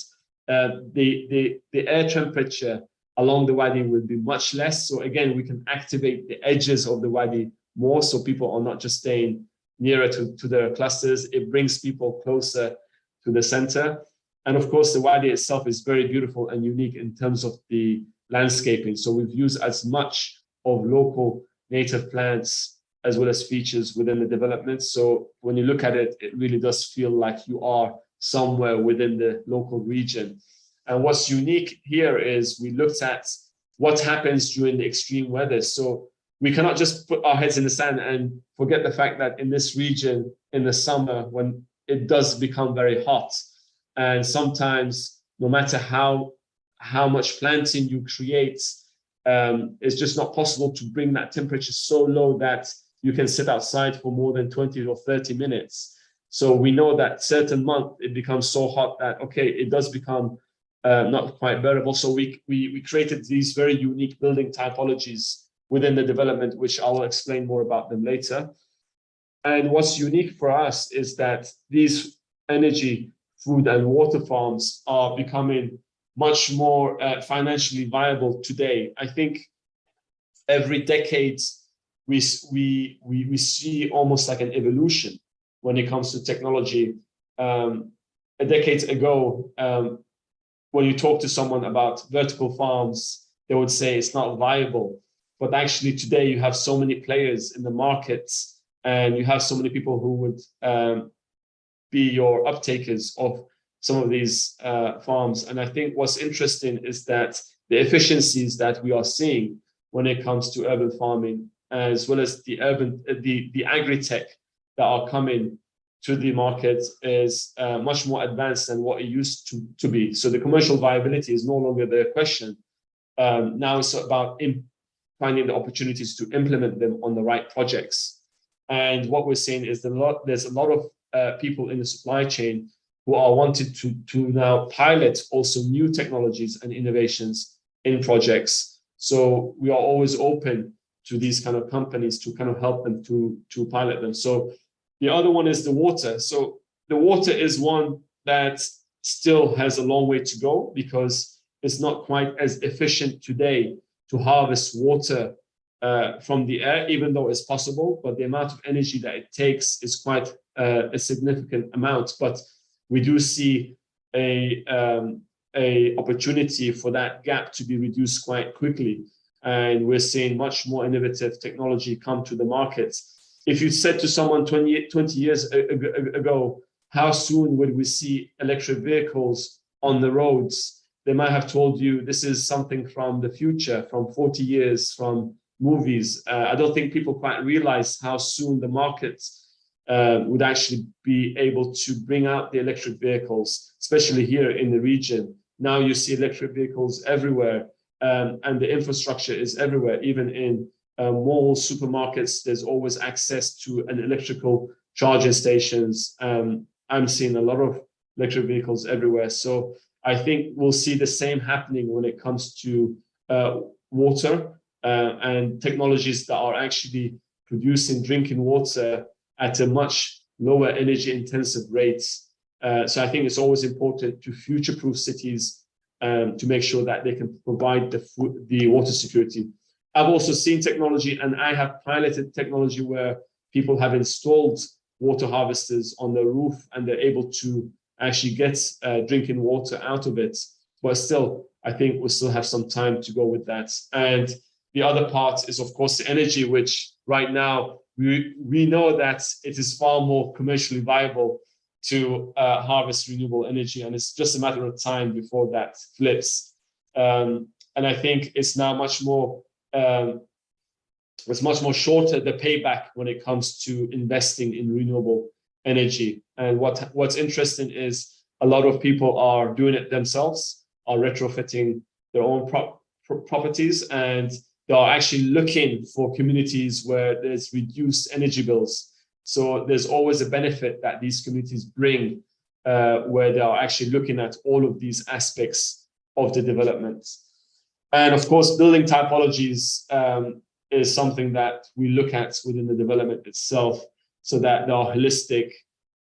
The air temperature along the wadi will be much less. So again, we can activate the edges of the wadi more, so people are not just staying nearer to the clusters. It brings people closer to the center. And of course, the wadi itself is very beautiful and unique in terms of the landscaping. So we've used as much of local native plants as well as features within the development. So when you look at it, it really does feel like you are somewhere within the local region. And what's unique here is we looked at what happens during the extreme weather. So we cannot just put our heads in the sand and forget the fact that in this region, in the summer, when it does become very hot, and sometimes no matter how much planting you create, it's just not possible to bring that temperature so low that you can sit outside for more than 20 or 30 minutes. So we know that certain month it becomes so hot that, okay, it does become not quite bearable. So we created these very unique building typologies within the development, which I will explain more about them later. And what's unique for us is that these energy, food, and water farms are becoming much more financially viable today. I think every decade we see almost like an evolution when it comes to technology. A decade ago, when you talk to someone about vertical farms, they would say it's not viable. But actually today you have so many players in the markets, and you have so many people who would be your uptakers of some of these farms. And I think what's interesting is that the efficiencies that we are seeing when it comes to urban farming, as well as the agri-tech that are coming to the market, is much more advanced than what it used to be. So the commercial viability is no longer the question. Now it's about finding the opportunities to implement them on the right projects. And what we're seeing is there's a lot of people in the supply chain who are wanting to now pilot also new technologies and innovations in projects. So we are always open to these kind of companies to kind of help them to pilot them. So the other one is the water. So the water is one that still has a long way to go, because it's not quite as efficient today to harvest water from the air, even though it's possible, but the amount of energy that it takes is quite a significant amount. But we do see a opportunity for that gap to be reduced quite quickly. And we're seeing much more innovative technology come to the market. If you said to someone 20 years ago, how soon would we see electric vehicles on the roads? They might have told you this is something from the future, from 40 years, from movies. I don't think people quite realize how soon the market would actually be able to bring out the electric vehicles, especially here in the region. Now you see electric vehicles everywhere, and the infrastructure is everywhere. Even in malls, supermarkets, there's always access to an electrical charging stations. I'm seeing a lot of electric vehicles everywhere. So I think we'll see the same happening when it comes to water and technologies that are actually producing drinking water at a much lower energy intensive rates. So I think it's always important to future-proof cities to make sure that they can provide the water security. I've also seen technology, and I have piloted technology where people have installed water harvesters on the roof, and they're able to actually get drinking water out of it. But still, I think we still have some time to go with that. And the other part is, of course, the energy, which right now we know that it is far more commercially viable to harvest renewable energy, and it's just a matter of time before that flips. And I think it's now much more shorter, the payback, when it comes to investing in renewable energy. And what's interesting is a lot of people are doing it themselves, are retrofitting their own properties, and they are actually looking for communities where there's reduced energy bills. So there's always a benefit that these communities bring, where they are actually looking at all of these aspects of the development. And of course, building typologies is something that we look at within the development itself, so that they are holistic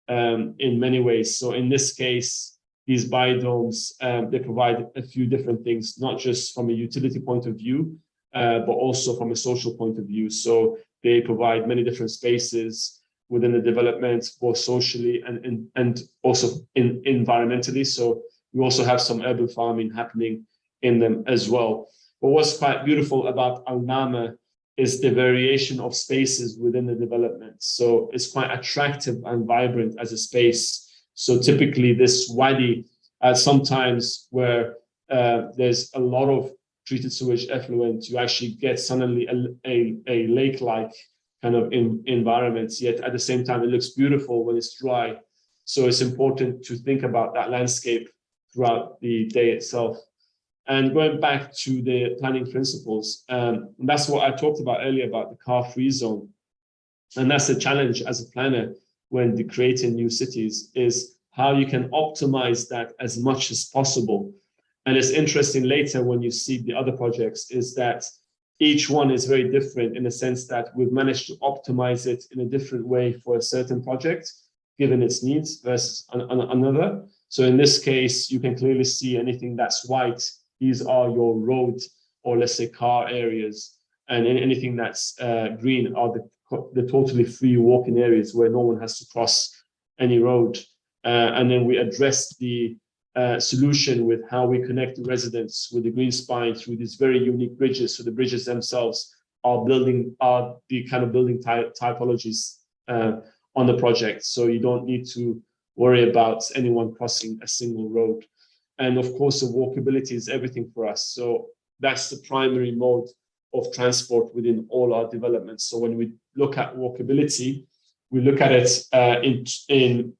in many ways. So in this case, these biodomes, they provide a few different things, not just from a utility point of view, but also from a social point of view. So they provide many different spaces within the development, both socially and also environmentally. So we also have some urban farming happening in them as well. But what's quite beautiful about Alama is the variation of spaces within the development. So it's quite attractive and vibrant as a space. So typically this wadi, sometimes where there's a lot of treated sewage effluent, you actually get suddenly a lake-like kind of environment, yet at the same time, it looks beautiful when it's dry. So it's important to think about that landscape throughout the day itself. And going back to the planning principles, that's what I talked about earlier about the car-free zone. And that's the challenge as a planner when creating new cities, is how you can optimize that as much as possible. And it's interesting later when you see the other projects, is that each one is very different in the sense that we've managed to optimize it in a different way for a certain project, given its needs versus another. So in this case, you can clearly see anything that's white, these are your road, or let's say car areas, and anything that's green are the totally free walking areas where no one has to cross any road. And then we address the solution with how we connect the residents with the green spine through these very unique bridges. So the bridges themselves are the kind of building typologies on the project. So you don't need to worry about anyone crossing a single road. And of course, the walkability is everything for us. So that's the primary mode of transport within all our developments. So when we look at walkability, we look at it in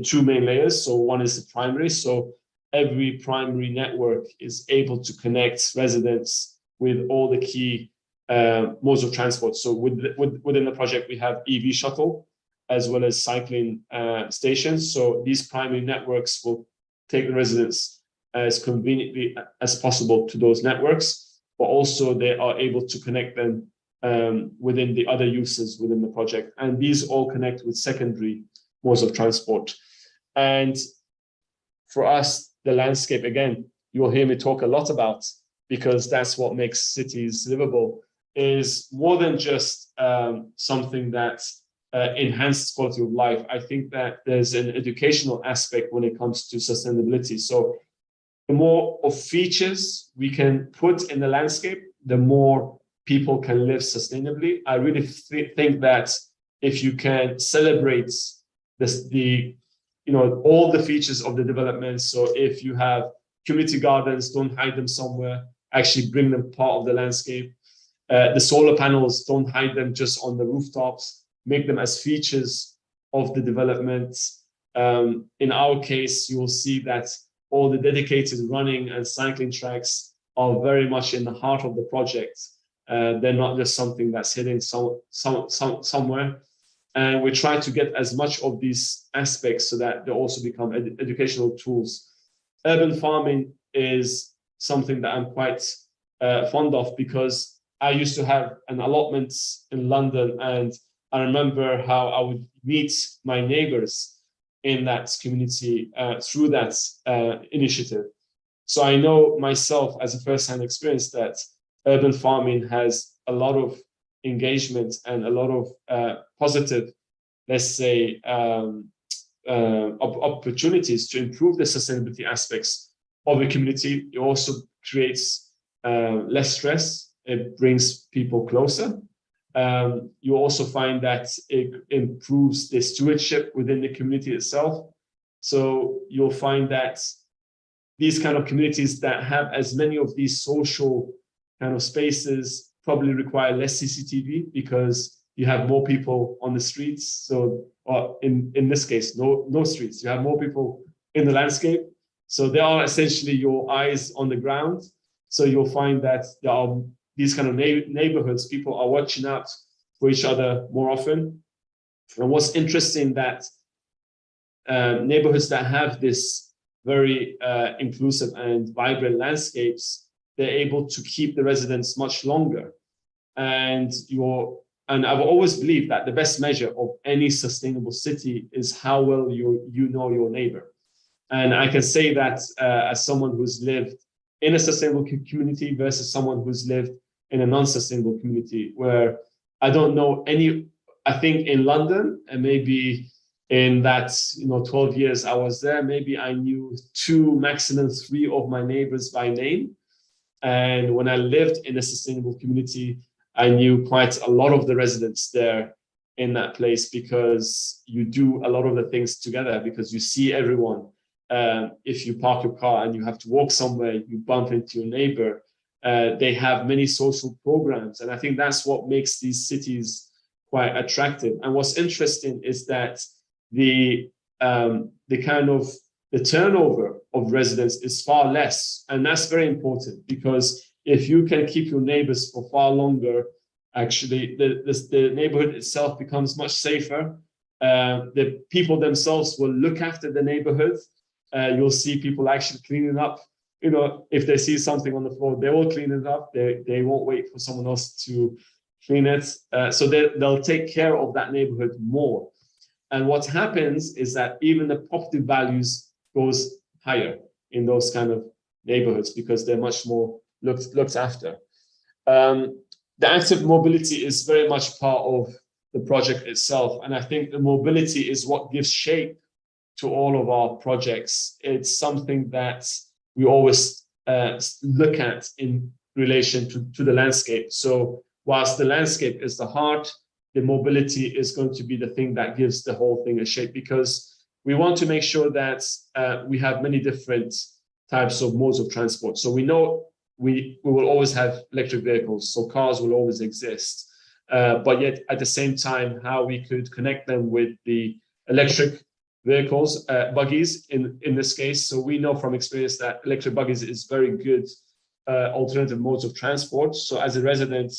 two main layers. So one is the primary. So every primary network is able to connect residents with all the key modes of transport. So within the project, we have EV shuttle as well as cycling stations. So these primary networks will take the residents as conveniently as possible to those networks, but also they are able to connect them within the other uses within the project. And these all connect with secondary modes of transport. And for us, the landscape, again, you'll hear me talk a lot about, because that's what makes cities livable, is more than just something that enhances quality of life. I think that there's an educational aspect when it comes to sustainability. So the more of features we can put in the landscape, the more people can live sustainably. I really think that if you can celebrate all the features of the development. So if you have community gardens, don't hide them somewhere, actually bring them part of the landscape. The solar panels, don't hide them just on the rooftops, make them as features of the development. In our case, you will see that all the dedicated running and cycling tracks are very much in the heart of the project. They're not just something that's hidden somewhere. And we try to get as much of these aspects so that they also become educational tools. Urban farming is something that I'm quite fond of, because I used to have an allotment in London, and I remember how I would meet my neighbors in that community through that initiative. So I know myself as a first-hand experience that urban farming has a lot of engagement and a lot of positive, let's say, opportunities to improve the sustainability aspects of the community. It also creates less stress. It brings people closer. You also find that it improves the stewardship within the community itself. So you'll find that these kind of communities that have as many of these social kind of spaces probably require less CCTV, because you have more people on the streets. So in this case, no streets. You have more people in the landscape. So they are essentially your eyes on the ground. So you'll find that there are these kind of neighborhoods, people are watching out for each other more often. And what's interesting that neighborhoods that have this very inclusive and vibrant landscapes, they're able to keep the residents much longer. And I've always believed that the best measure of any sustainable city is how well you know your neighbor. And I can say that as someone who's lived in a sustainable community versus someone who's lived in a non-sustainable community, where I don't know any. I think in London, and maybe in that 12 years I was there, maybe I knew 2, maximum 3 of my neighbors by name. And when I lived in a sustainable community, I knew quite a lot of the residents there in that place, because you do a lot of the things together, because you see everyone. If you park your car and you have to walk somewhere, you bump into your neighbor. They have many social programs. And I think that's what makes these cities quite attractive. And what's interesting is that the turnover of residents is far less. And that's very important, because if you can keep your neighbors for far longer, actually the neighborhood itself becomes much safer. The people themselves will look after the neighborhood. You'll see people actually cleaning up. If they see something on the floor, they will clean it up. They won't wait for someone else to clean it. So they'll take care of that neighborhood more. And what happens is that even the property values goes higher in those kind of neighborhoods, because they're much more looked after. The active mobility is very much part of the project itself. And I think the mobility is what gives shape to all of our projects. It's something that we always look at in relation to the landscape. So whilst the landscape is the heart, the mobility is going to be the thing that gives the whole thing a shape, because we want to make sure that we have many different types of modes of transport. So we know we will always have electric vehicles, so cars will always exist. But yet at the same time, how we could connect them with the electric vehicles, buggies in this case. So we know from experience that electric buggies is very good alternative modes of transport. So as a resident,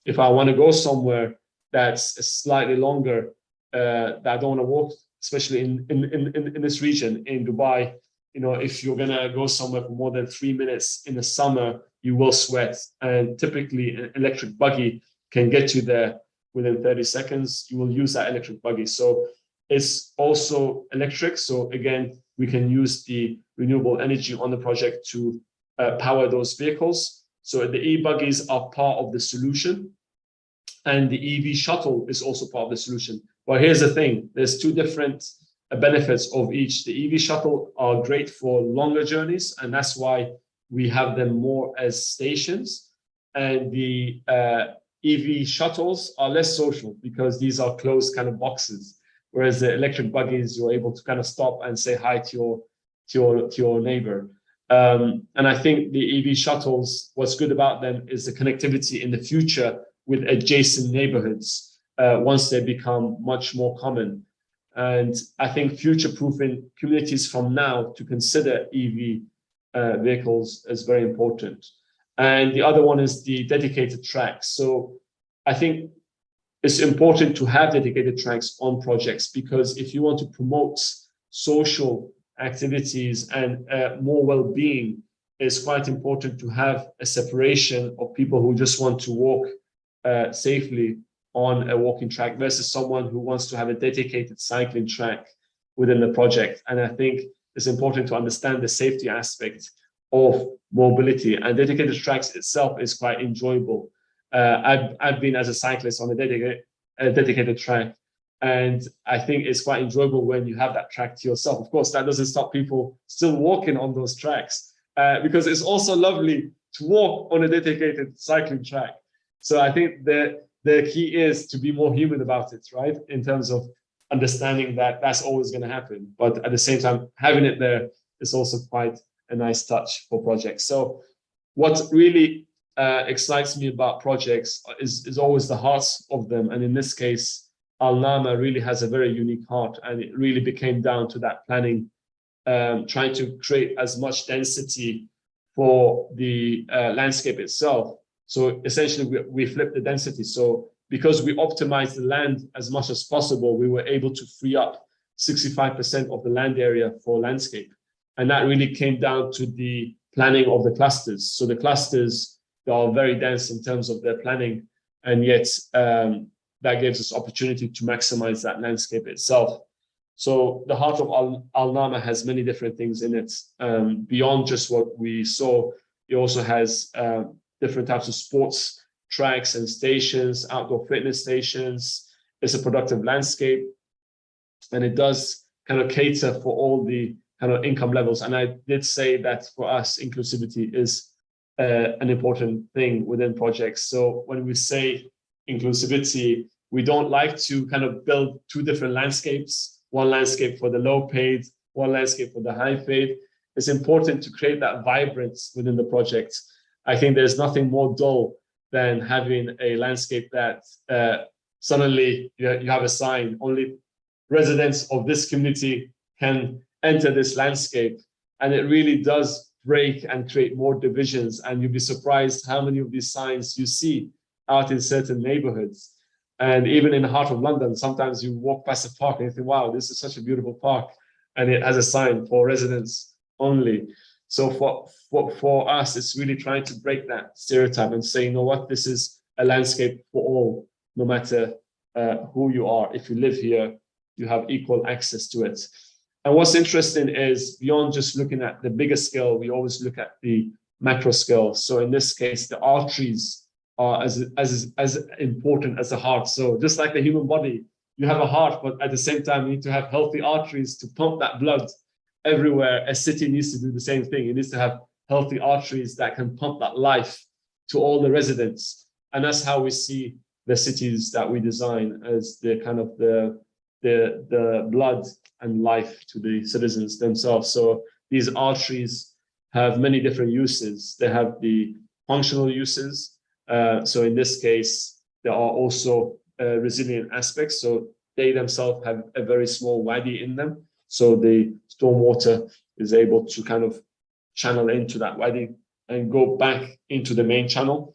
if I want to go somewhere that's slightly longer, that I don't want to walk, especially in this region, in Dubai, you know, if you're going to go somewhere for more than 3 minutes in the summer, you will sweat. And typically an electric buggy can get you there within 30 seconds. You will use that electric buggy. So it's also electric. So again, we can use the renewable energy on the project to power those vehicles. So the e-buggies are part of the solution, and the EV shuttle is also part of the solution. But here's the thing, there's two different benefits of each. The EV shuttle are great for longer journeys, and that's why we have them more as stations. And the EV shuttles are less social, because these are closed kind of boxes. Whereas the electric buggies, you're able to kind of stop and say hi to your neighbor. And I think the EV shuttles, what's good about them is the connectivity in the future with adjacent neighborhoods once they become much more common. And I think future-proofing communities from now to consider EV vehicles is very important. And the other one is the dedicated tracks. So I think it's important to have dedicated tracks on projects, because if you want to promote social activities and more well-being, it's quite important to have a separation of people who just want to walk safely on a walking track versus someone who wants to have a dedicated cycling track within the project. And I think it's important to understand the safety aspect of mobility, and dedicated tracks itself is quite enjoyable. I've been as a cyclist on a dedicated track, and I think it's quite enjoyable when you have that track to yourself. Of course, that doesn't stop people still walking on those tracks, because it's also lovely to walk on a dedicated cycling track. So I think the key is to be more human about it, right? In terms of understanding that that's always going to happen. But at the same time, having it there is also quite a nice touch for projects. So what really excites me about projects is always the hearts of them. And in this case, Alama really has a very unique heart, and it really became down to that planning, trying to create as much density for the landscape itself. So essentially, we flipped the density. So because we optimized the land as much as possible, we were able to free up 65% of the land area for landscape. And that really came down to the planning of the clusters. So the clusters, they are very dense in terms of their planning, and yet that gives us opportunity to maximize that landscape itself. So the heart of Alama has many different things in it. Beyond just what we saw, it also has different types of sports tracks and stations, outdoor fitness stations. It's a productive landscape, and it does kind of cater for all the kind of income levels. And I did say that for us, inclusivity is an important thing within projects. So when we say inclusivity, we don't like to kind of build two different landscapes, one landscape for the low paid, one landscape for the high paid. It's important to create that vibrance within the project. I think there's nothing more dull than having a landscape that suddenly you have a sign, only residents of this community can enter this landscape. And it really does break and create more divisions. And you'll be surprised how many of these signs you see out in certain neighborhoods. And even in the heart of London, sometimes you walk past a park and you think, wow, this is such a beautiful park. And it has a sign for residents only. So for us, it's really trying to break that stereotype and say, you know what, this is a landscape for all, no matter who you are. If you live here, you have equal access to it. And what's interesting is beyond just looking at the bigger scale, we always look at the macro scale. So in this case, the arteries are as important as the heart. So just like the human body, you have a heart, but at the same time, you need to have healthy arteries to pump that blood everywhere. A city needs to do the same thing. It needs to have healthy arteries that can pump that life to all the residents. And that's how we see the cities that we design, as the kind of the blood and life to the citizens themselves. So these arteries have many different uses. They have the functional uses. So in this case, there are also resilient aspects. So they themselves have a very small wadi in them. So the stormwater is able to kind of channel into that wadi and go back into the main channel.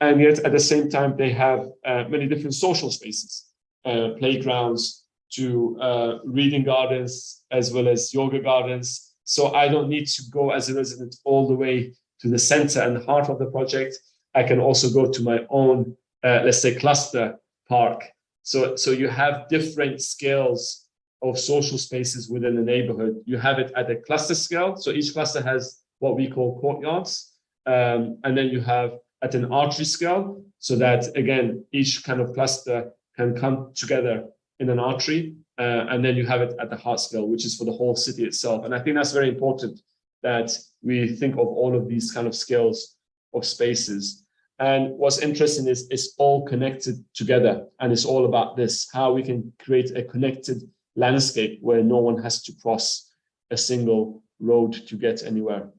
And yet at the same time, they have many different social spaces, playgrounds to reading gardens, as well as yoga gardens. So I don't need to go as a resident all the way to the center and the heart of the project. I can also go to my own, let's say, cluster park. So you have different scales of social spaces within the neighborhood. You have it at a cluster scale. So each cluster has what we call courtyards. And then you have at an artery scale, so that, again, each kind of cluster can come together in an artery. And then you have it at the heart scale, which is for the whole city itself. And I think that's very important, that we think of all of these kind of scales of spaces. And what's interesting is it's all connected together. And it's all about this, how we can create a connected landscape where no one has to cross a single road to get anywhere.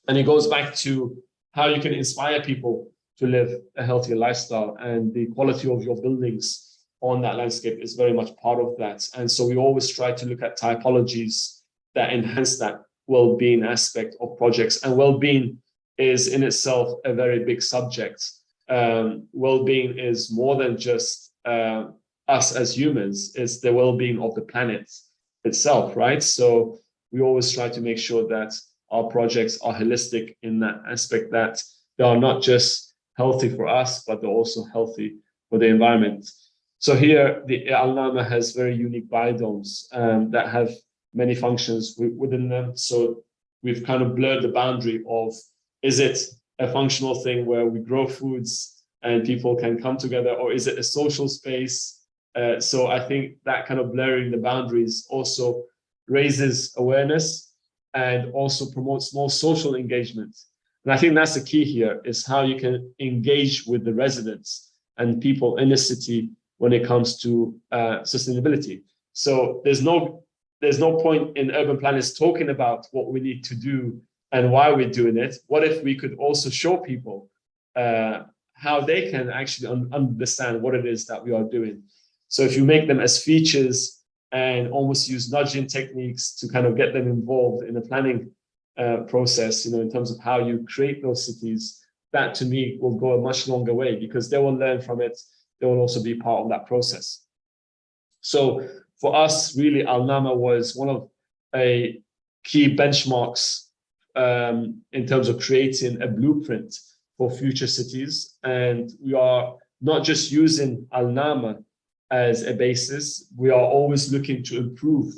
And it goes back to how you can inspire people to live a healthier lifestyle, and the quality of your buildings on that landscape is very much part of that. And so we always try to look at typologies that enhance that well-being aspect of projects. And well-being is in itself a very big subject. Well-being is more than just us as humans, it's the well-being of the planet itself, right? So we always try to make sure that our projects are holistic in that aspect, that they are not just healthy for us, but they're also healthy for the environment. So here, the Alama has very unique biodomes that have many functions within them. So we've kind of blurred the boundary of, is it a functional thing where we grow foods and people can come together, or is it a social space? So I think that kind of blurring the boundaries also raises awareness and also promotes more social engagement. And I think that's the key here, is how you can engage with the residents and people in the city when it comes to sustainability. So there's no point in urban planners talking about what we need to do and why we're doing it. What if we could also show people how they can actually understand what it is that we are doing? So if you make them as features and almost use nudging techniques to kind of get them involved in the planning process, in terms of how you create those cities, that to me will go a much longer way, because they will learn from it. They will also be part of that process. So for us, really, Alama was one of a key benchmarks in terms of creating a blueprint for future cities. And we are not just using Alama as a basis, we are always looking to improve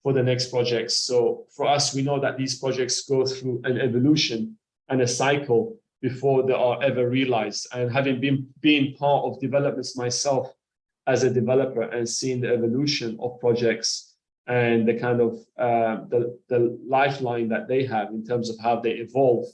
for the next projects. So for us, we know that these projects go through an evolution and a cycle before they are ever realized. And having been part of developments myself as a developer and seeing the evolution of projects and the kind of the lifeline that they have in terms of how they evolve,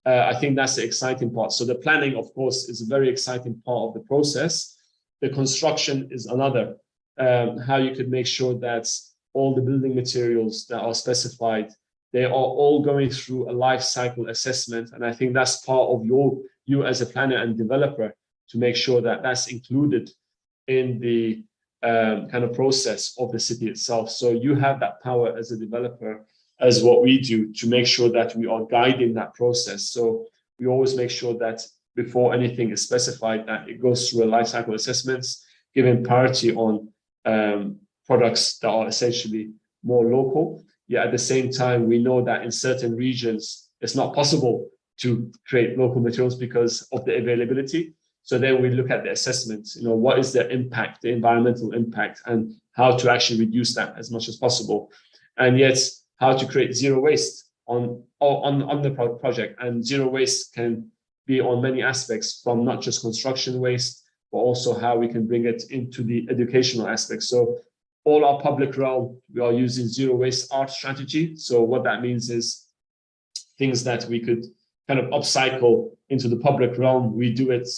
I think that's the exciting part. So the planning, of course, is a very exciting part of the process. The construction is another, how you could make sure that all the building materials that are specified, they are all going through a life cycle assessment. And I think that's part of you as a planner and developer to make sure that that's included in the kind of process of the city itself. So you have that power as a developer, as what we do, to make sure that we are guiding that process. So we always make sure that before anything is specified, that it goes through a life cycle assessments, giving priority on products that are essentially more local. Yet at the same time, we know that in certain regions, it's not possible to create local materials because of the availability. So then we look at the assessments, what is the impact, the environmental impact, and how to actually reduce that as much as possible. And yet how to create zero waste on the project. And zero waste can be on many aspects, from not just construction waste, but also how we can bring it into the educational aspect. So all our public realm, we are using zero waste art strategy. So what that means is things that we could kind of upcycle into the public realm, we do it,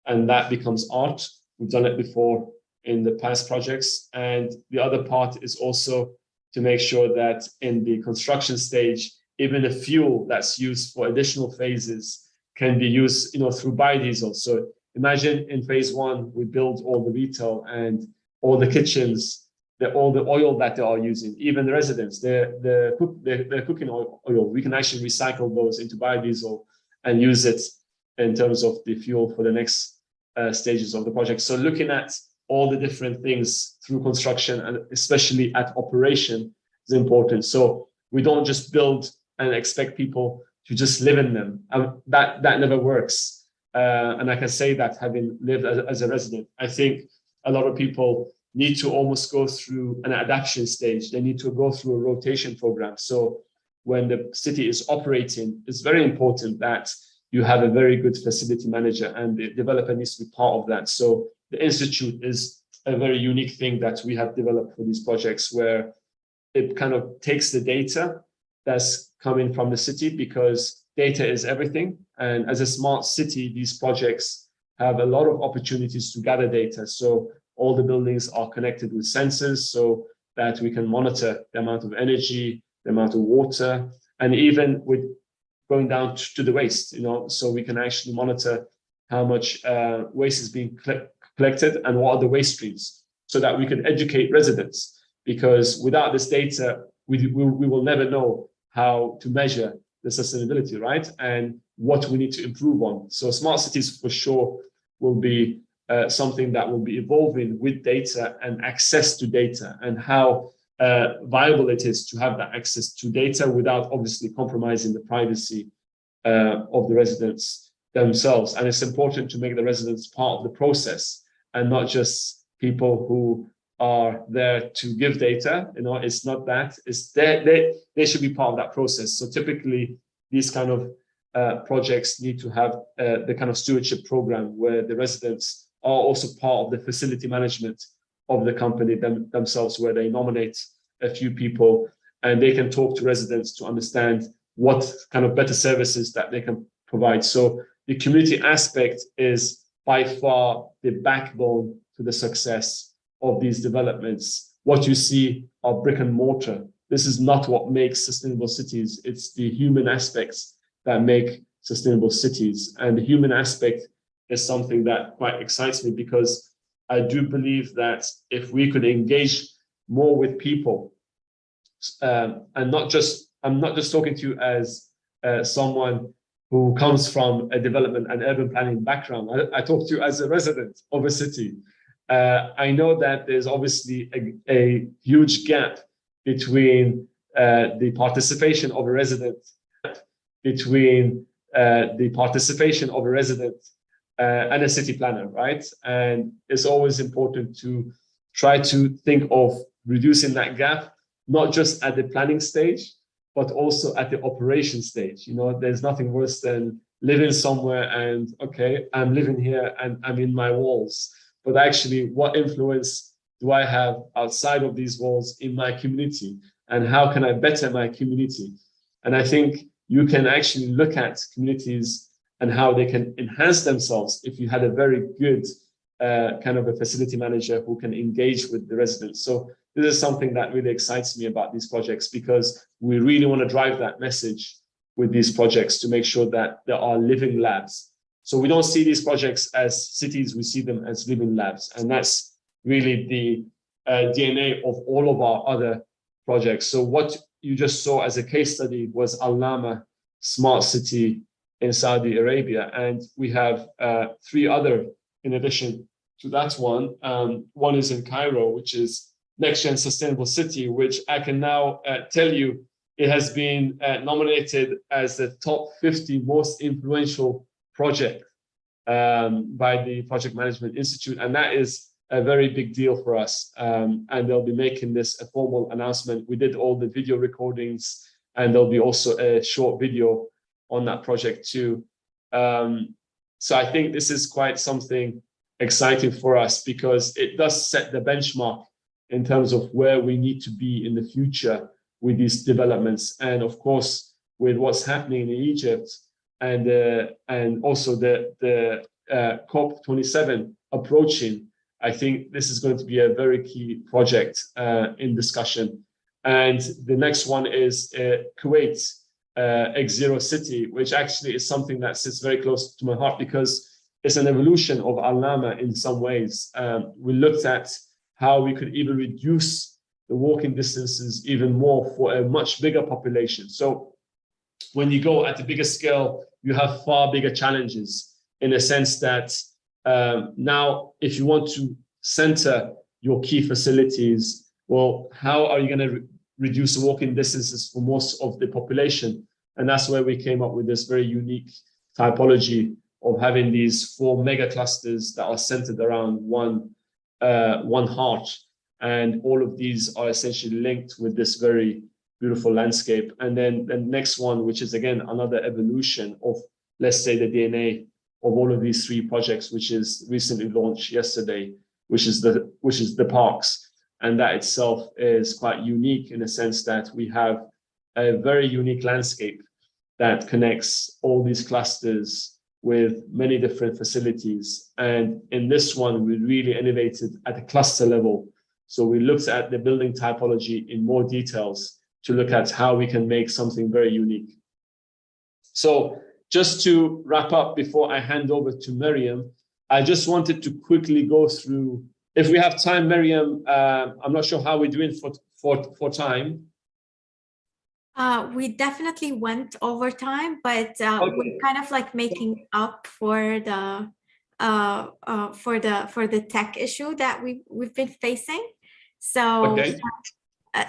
and that becomes art. We've done it before in the past projects. And the other part is also to make sure that in the construction stage, even the fuel that's used for additional phases can be used, through biodiesel. So imagine in phase one, we build all the retail and all the kitchens, all the oil that they are using, even the residents, the cooking oil, we can actually recycle those into biodiesel and use it in terms of the fuel for the next stages of the project. So looking at all the different things through construction and especially at operation is important. So we don't just build and expect people to just live in them. That never works. And I can say that having lived as a resident, I think a lot of people need to almost go through an adaptation stage. They need to go through a rotation program. So when the city is operating, it's very important that you have a very good facility manager, and the developer needs to be part of that. So the Institute is a very unique thing that we have developed for these projects, where it kind of takes the data that's coming from the city, because data is everything. And as a smart city, these projects have a lot of opportunities to gather data. So all the buildings are connected with sensors so that we can monitor the amount of energy, the amount of water, and even with going down to the waste, so we can actually monitor how much waste is being collected and what are the waste streams, so that we can educate residents. Because without this data, we will never know how to measure the sustainability, right? And what we need to improve on. So smart cities for sure will be something that will be evolving with data and access to data, and how viable it is to have that access to data without obviously compromising the privacy of the residents themselves. And it's important to make the residents part of the process and not just people who are there to give data. It's not that. It's they should be part of that process. So typically, these kind of projects need to have the kind of stewardship program where the residents are also part of the facility management of the company themselves, where they nominate a few people and they can talk to residents to understand what kind of better services that they can provide. So the community aspect is by far the backbone to the success of these developments. What you see are brick and mortar. This is not what makes sustainable cities. It's the human aspects that make sustainable cities. And the human aspect is something that quite excites me, because I do believe that if we could engage more with people, and I'm not just talking to you as someone who comes from a development and urban planning background. I talk to you as a resident of a city. I know that there's obviously a huge gap between the participation of a resident, and a city planner, right? And it's always important to try to think of reducing that gap, not just at the planning stage, but also at the operation stage. There's nothing worse than living somewhere and, okay, I'm living here and I'm in my walls. But actually, what influence do I have outside of these walls in my community? And how can I better my community? And I think you can actually look at communities and how they can enhance themselves if you had a very good kind of a facility manager who can engage with the residents. So this is something that really excites me about these projects, because we really want to drive that message with these projects to make sure that there are living labs. So we don't see these projects as cities, we see them as living labs. And that's really the DNA of all of our other projects. So what you just saw as a case study was Alama Smart City in Saudi Arabia. And we have 3 other in addition to that one. One is in Cairo, which is Next Gen Sustainable City, which I can now tell you, it has been nominated as the top 50 most influential project by the Project Management Institute. And that is a very big deal for us. And they'll be making this a formal announcement. We did all the video recordings, and there'll be also a short video on that project too. So I think this is quite something exciting for us because it does set the benchmark in terms of where we need to be in the future with these developments. And of course, with what's happening in Egypt and also the COP27 approaching, I think this is going to be a very key project in discussion. And the next one is Kuwait X0 City, which actually is something that sits very close to my heart because it's an evolution of Alama in some ways. We looked at how we could even reduce the walking distances even more for a much bigger population. So when you go at a bigger scale, you have far bigger challenges in a sense that now if you want to center your key facilities, well, how are you going to reduce the walking distances for most of the population? And that's where we came up with this very unique typology of having these 4 mega clusters that are centered around one heart. And all of these are essentially linked with this very beautiful landscape. And then the next one, which is again another evolution of, let's say, the DNA of all of these 3 projects, which is recently launched yesterday, which is the parks. And that itself is quite unique in the sense that we have a very unique landscape that connects all these clusters with many different facilities. And in this one, we really innovated at a cluster level. So we looked at the building typology in more details to look at how we can make something very unique. So just to wrap up before I hand over to Miriam, I just wanted to quickly go through, if we have time, Miriam, I'm not sure how we're doing for time. We definitely went over time, but Okay. we're kind of like making up for the tech issue that we've been facing. So Okay.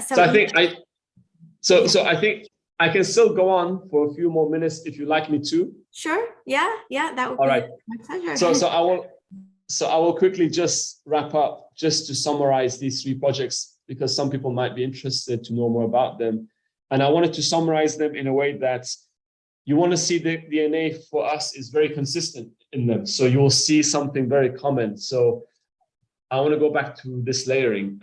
so I think I think I can still go on for a few more minutes if you'd like me to. Sure. Yeah, that would All be right. my pleasure. So I will quickly just wrap up just to summarize these 3 projects because some people might be interested to know more about them. And I wanted to summarize them in a way that you want to see the DNA for us is very consistent in them. So you will see something very common. So I want to go back to this layering.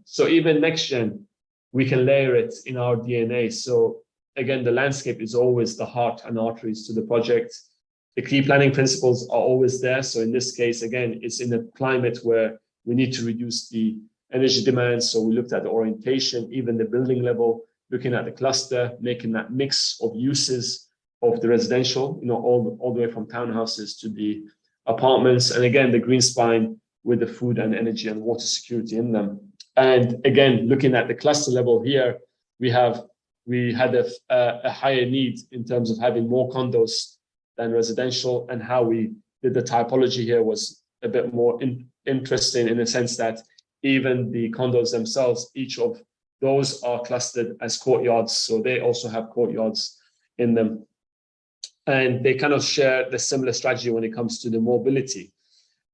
So even next gen, we can layer it in our DNA. So again, the landscape is always the heart and arteries to the project. The key planning principles are always there. So in this case, again, it's in a climate where we need to reduce the energy demands. So we looked at the orientation, even the building level, looking at the cluster, making that mix of uses of the residential, all the way from townhouses to the apartments. And again, the green spine with the food and energy and water security in them. And again, looking at the cluster level here, we had a higher need in terms of having more condos than residential, and how we did the typology here was a bit more interesting in the sense that even the condos themselves, each of those are clustered as courtyards. So they also have courtyards in them. And they kind of share the similar strategy when it comes to the mobility.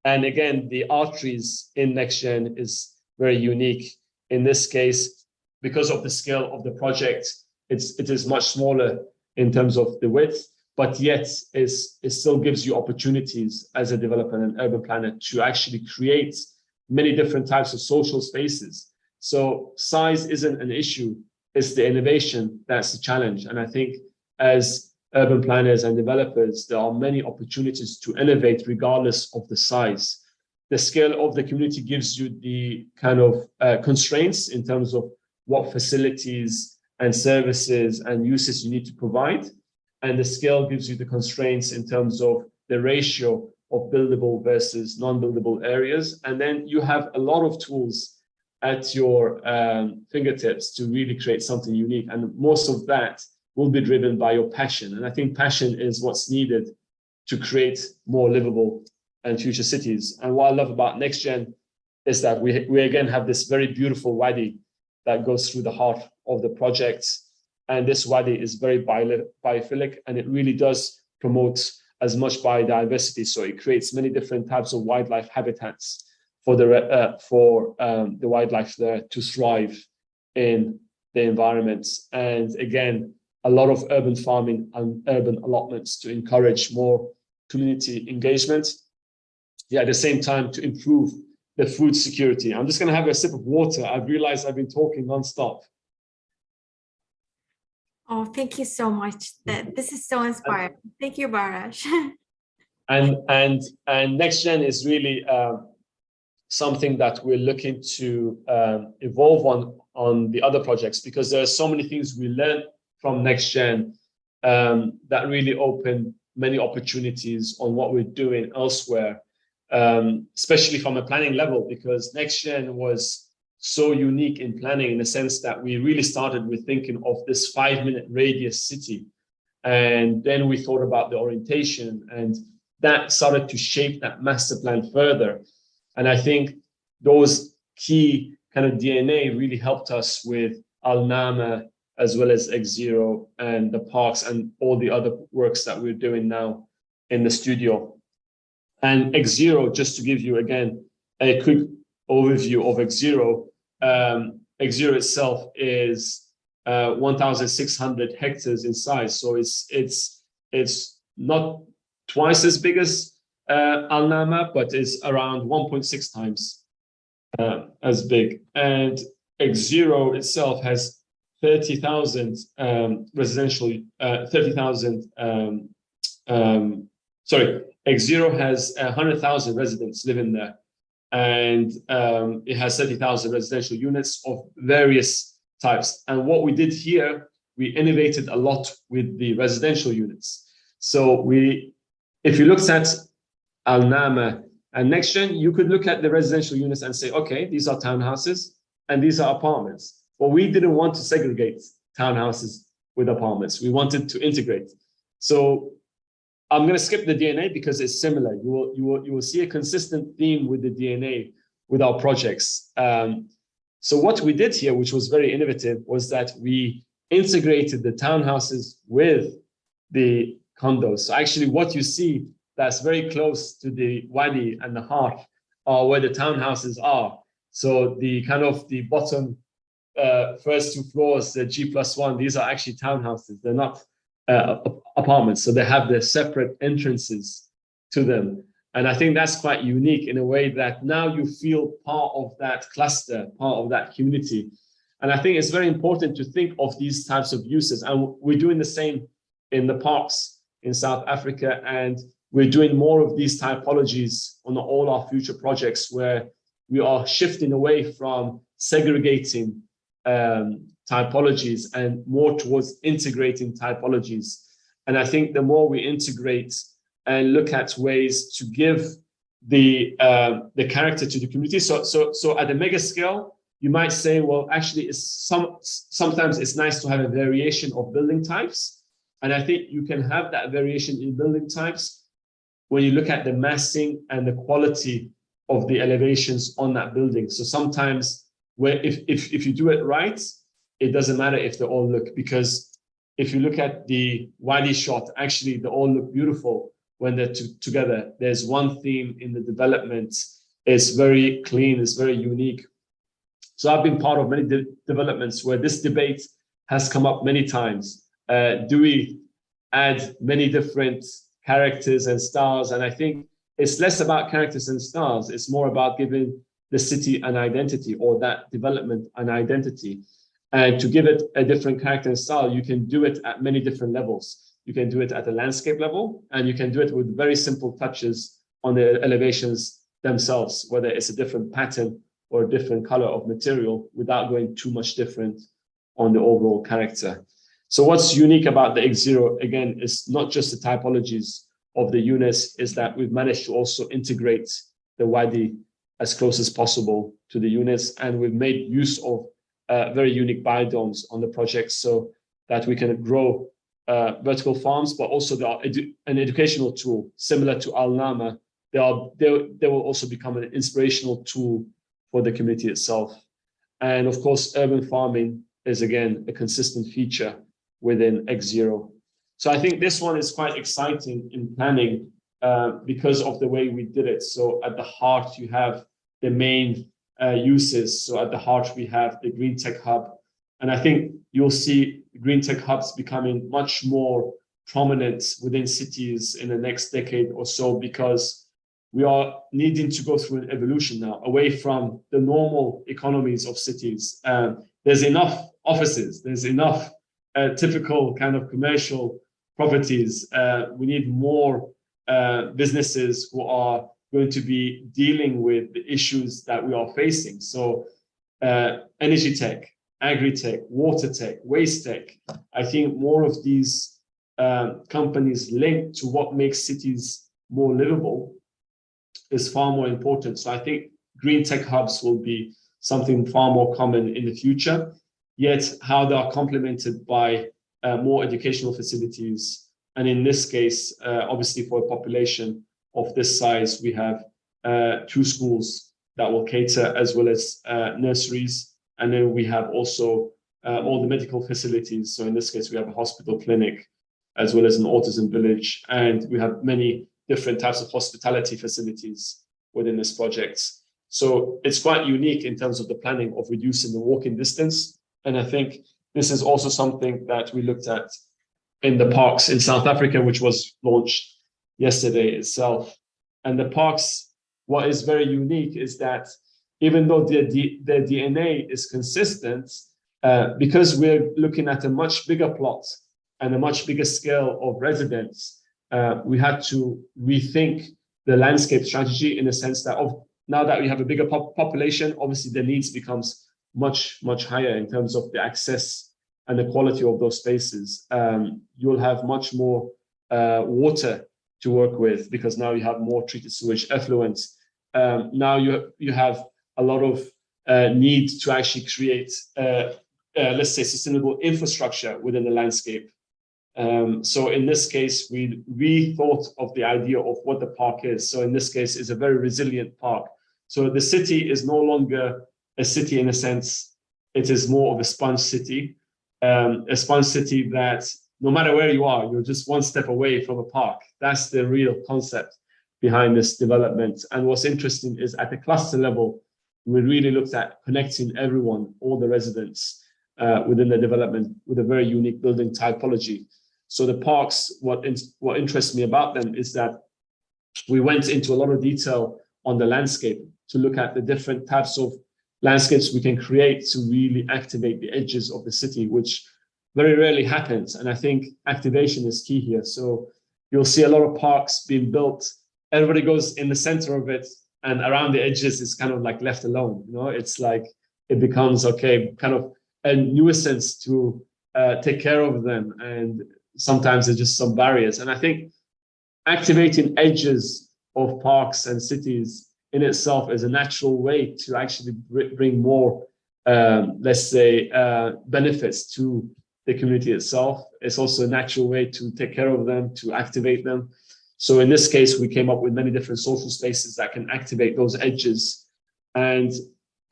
And again, the arteries in NextGen is very unique. In this case, because of the scale of the project, it is much smaller in terms of the width, but yet it still gives you opportunities as a developer and an urban planner to actually create many different types of social spaces. So size isn't an issue, it's the innovation that's the challenge. And I think as urban planners and developers, there are many opportunities to innovate regardless of the size. The scale of the community gives you the kind of constraints in terms of what facilities and services and uses you need to provide. And the scale gives you the constraints in terms of the ratio of buildable versus non-buildable areas. And then you have a lot of tools at your fingertips to really create something unique. And most of that will be driven by your passion. And I think passion is what's needed to create more livable and future cities. And what I love about NextGen is that we again have this very beautiful wadi that goes through the heart of the project. And this wadi is very biophilic, and it really does promote as much biodiversity. So it creates many different types of wildlife habitats for the wildlife there to thrive in the environments. And again, a lot of urban farming and urban allotments to encourage more community engagement. at the same time to improve the food security. I'm just going to have a sip of water. I've realized I've been talking nonstop. Oh, thank you so much. This is so inspiring. Thank you, Baharash. And NextGen is really something that we're looking to evolve on the other projects, because there are so many things we learned from NextGen that really open many opportunities on what we're doing elsewhere, especially from a planning level, because NextGen was so unique in planning in the sense that we really started with thinking of this 5-minute radius city. And then we thought about the orientation, and that started to shape that master plan further. And I think those key kind of DNA really helped us with Alama, as well as X0 and the parks and all the other works that we're doing now in the studio. And X0, just to give you again a quick overview of X0, X0 itself is 1,600 hectares in size. So it's not twice as big as Alama, but it's around 1.6 times as big. And X0 itself has 30,000 residential, 30,000, sorry, X0 has 100,000 residents living there. And it has 30,000 residential units of various types. And what we did here, we innovated a lot with the residential units. So if you looked at Alama and NextGen, you could look at the residential units and say, okay, these are townhouses and these are apartments. But we didn't want to segregate townhouses with apartments. We wanted to integrate. So I'm going to skip the DNA because it's similar. You will see a consistent theme with the DNA with our projects. So what we did here, which was very innovative, was that we integrated the townhouses with the condos. So actually what you see that's very close to the wadi and the heart are where the townhouses are. So the kind of the bottom first 2 floors, the G+1, these are actually townhouses. They're not apartments. So they have their separate entrances to them. And I think that's quite unique in a way that now you feel part of that cluster, part of that community. And I think it's very important to think of these types of uses. And we're doing the same in the parks in South Africa. And we're doing more of these typologies on all our future projects, where we are shifting away from segregating typologies and more towards integrating typologies. And I think the more we integrate and look at ways to give the character to the community. So at a mega scale, you might say, well, actually, sometimes it's nice to have a variation of building types. And I think you can have that variation in building types when you look at the massing and the quality of the elevations on that building. So sometimes where if you do it right, it doesn't matter if they all look, because if you look at the wadi shot, actually they all look beautiful when they're together. There's one theme in the development. It's very clean, it's very unique. So I've been part of many developments where this debate has come up many times. Do we add many different characters and stars? And I think it's less about characters and stars. It's more about giving the city an identity, or that development an identity. And to give it a different character and style, you can do it at many different levels. You can do it at the landscape level, and you can do it with very simple touches on the elevations themselves, whether it's a different pattern or a different color of material, without going too much different on the overall character. So what's unique about the X0, again, is not just the typologies of the units, is that we've managed to also integrate the wadi as close as possible to the units. And we've made use of very unique biodomes on the project, so that we can grow vertical farms, but also they are an educational tool similar to Alama. They will also become an inspirational tool for the community itself. And of course, urban farming is again a consistent feature within X0. So I think this one is quite exciting in planning because of the way we did it. So at the heart, you have the main uses. So at the heart, we have the Green Tech Hub. And I think you'll see Green Tech Hubs becoming much more prominent within cities in the next decade or so, because we are needing to go through an evolution now away from the normal economies of cities. There's enough offices, there's enough typical kind of commercial properties. We need more businesses who are going to be dealing with the issues that we are facing. So energy tech, agri-tech, water tech, waste tech. I think more of these companies linked to what makes cities more livable is far more important. So I think green tech hubs will be something far more common in the future, yet how they are complemented by more educational facilities. And in this case, obviously for a population of this size, we have 2 schools that will cater, as well as nurseries. And then we have also all the medical facilities. So in this case, we have a hospital clinic, as well as an autism village. And we have many different types of hospitality facilities within this project. So it's quite unique in terms of the planning of reducing the walking distance. And I think this is also something that we looked at in the parks in South Africa, which was launched yesterday itself. And the parks, what is very unique is that even though their DNA is consistent, because we're looking at a much bigger plot and a much bigger scale of residents, we had to rethink the landscape strategy in the sense that now that we have a bigger population, obviously the needs becomes much higher in terms of the access and the quality of those spaces. You'll have much more water to work with because now you have more treated sewage effluent. Now you have a lot of need to actually create, let's say, sustainable infrastructure within the landscape. So in this case, we rethought of the idea of what the park is. So in this case, it's a very resilient park. So the city is no longer a city in a sense, it is more of a sponge city that no matter where you are, you're just one step away from a park. That's the real concept behind this development. And what's interesting is at the cluster level, we really looked at connecting everyone, all the residents within the development with a very unique building typology. So the parks, what interests me about them is that we went into a lot of detail on the landscape to look at the different types of landscapes we can create to really activate the edges of the city, which very rarely happens. And I think activation is key here. So you'll see a lot of parks being built. Everybody goes in the center of it, and around the edges is kind of like left alone. You know, it's like it becomes kind of a nuisance to take care of them. And sometimes there's just some barriers. And I think activating edges of parks and cities in itself is a natural way to actually bring more, let's say, benefits to the community itself. It's also a natural way to take care of them, to activate them. So in this case, we came up with many different social spaces that can activate those edges and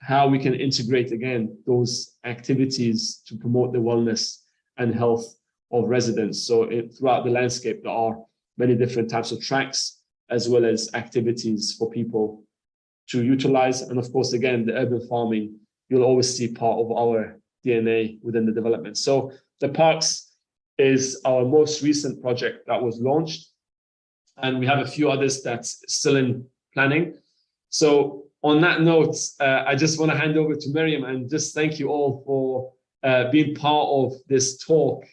how we can integrate, again, those activities to promote the wellness and health of residents. So throughout the landscape, there are many different types of tracks, as well as activities for people to utilize. And of course, again, the urban farming, you'll always see part of our DNA within the development. So the parks is our most recent project that was launched. And we have a few others that's still in planning. So on that note, I just want to hand over to Miriam and just thank you all for being part of this talk.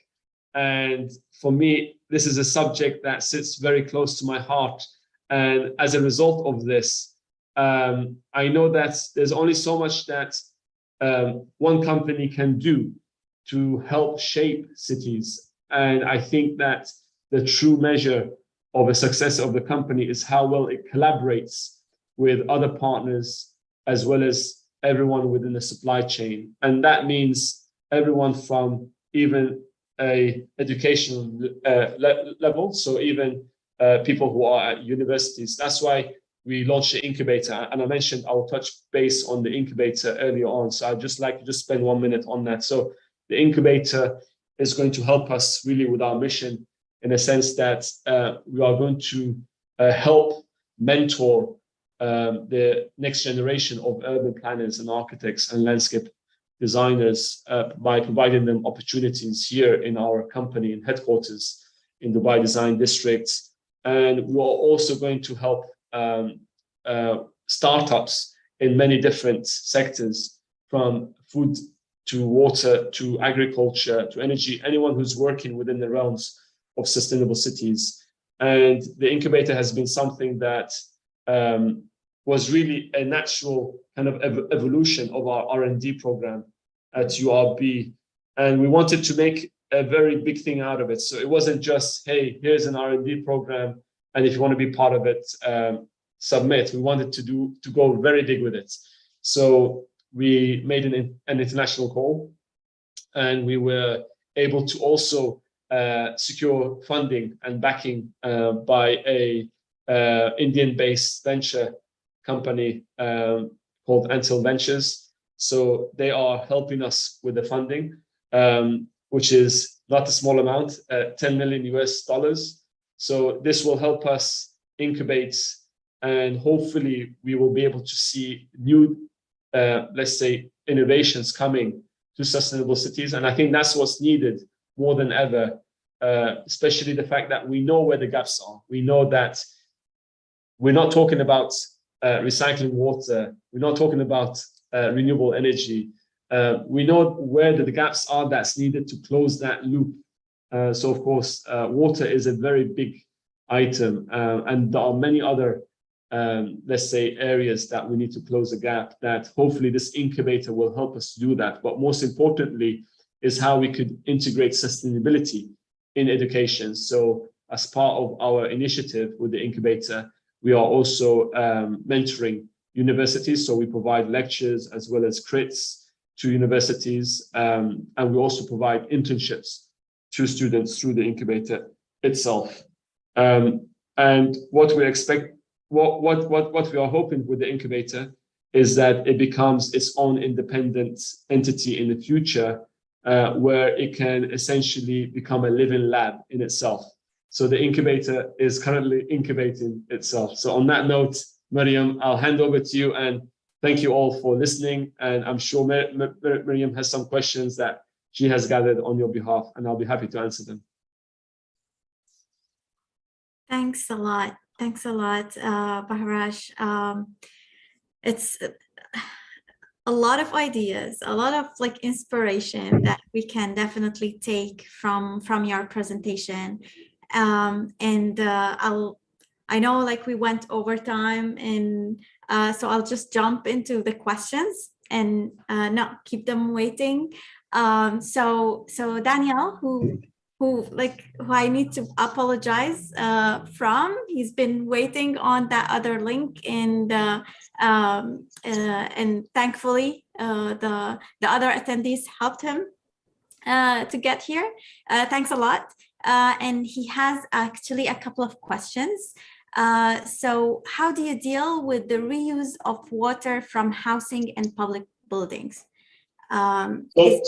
And for me, this is a subject that sits very close to my heart. And as a result of this, I know that there's only so much that one company can do to help shape cities. And I think that the true measure of a success of the company is how well it collaborates with other partners, as well as everyone within the supply chain. And that means everyone from even a educational level, so even people who are at universities. That's why we launched the incubator. And I mentioned I'll touch base on the incubator earlier on. So I'd just like to just spend 1 minute on that. So the incubator is going to help us really with our mission, in a sense that we are going to help mentor the next generation of urban planners and architects and landscape designers by providing them opportunities here in our company and headquarters in Dubai Design District. And we're also going to help startups in many different sectors, from food to water to agriculture to energy, anyone who's working within the realms of sustainable cities. And the incubator has been something that was really a natural kind of evolution of our R&D program at URB. And we wanted to make a very big thing out of it. So it wasn't just, hey, here's an R&D program, and if you want to be part of it, submit. We wanted to go very big with it. So we made an international call, and we were able to also secure funding and backing by a Indian-based venture company called Antil Ventures. So they are helping us with the funding, which is not a small amount, $10 million US. So this will help us incubate, and hopefully we will be able to see new, let's say, innovations coming to sustainable cities. And I think that's what's needed more than ever, especially the fact that we know where the gaps are. We know that we're not talking about recycling water. We're not talking about renewable energy. We know where the gaps are that's needed to close that loop. So of course, water is a very big item, and there are many other, let's say, areas that we need to close a gap, that hopefully this incubator will help us do that. But most importantly is how we could integrate sustainability in education. So as part of our initiative with the incubator, we are also mentoring universities. So we provide lectures as well as crits to universities, and we also provide internships to students through the incubator itself. And what we expect, what we are hoping with the incubator is that it becomes its own independent entity in the future, where it can essentially become a living lab in itself. So the incubator is currently incubating itself. So on that note, Mariam, I'll hand over to you, and thank you all for listening. And I'm sure Mariam has some questions that she has gathered on your behalf, and I'll be happy to answer them. Thanks a lot. Thanks a lot, Baharash. It's a lot of ideas, a lot of like inspiration that we can definitely take from your presentation. I know like we went over time, and so I'll just jump into the questions and not keep them waiting. So Daniel, who I need to apologize from, he's been waiting on that other link, and thankfully the other attendees helped him to get here. Thanks a lot. And he has actually a couple of questions. So how do you deal with the reuse of water from housing and public buildings? Okay,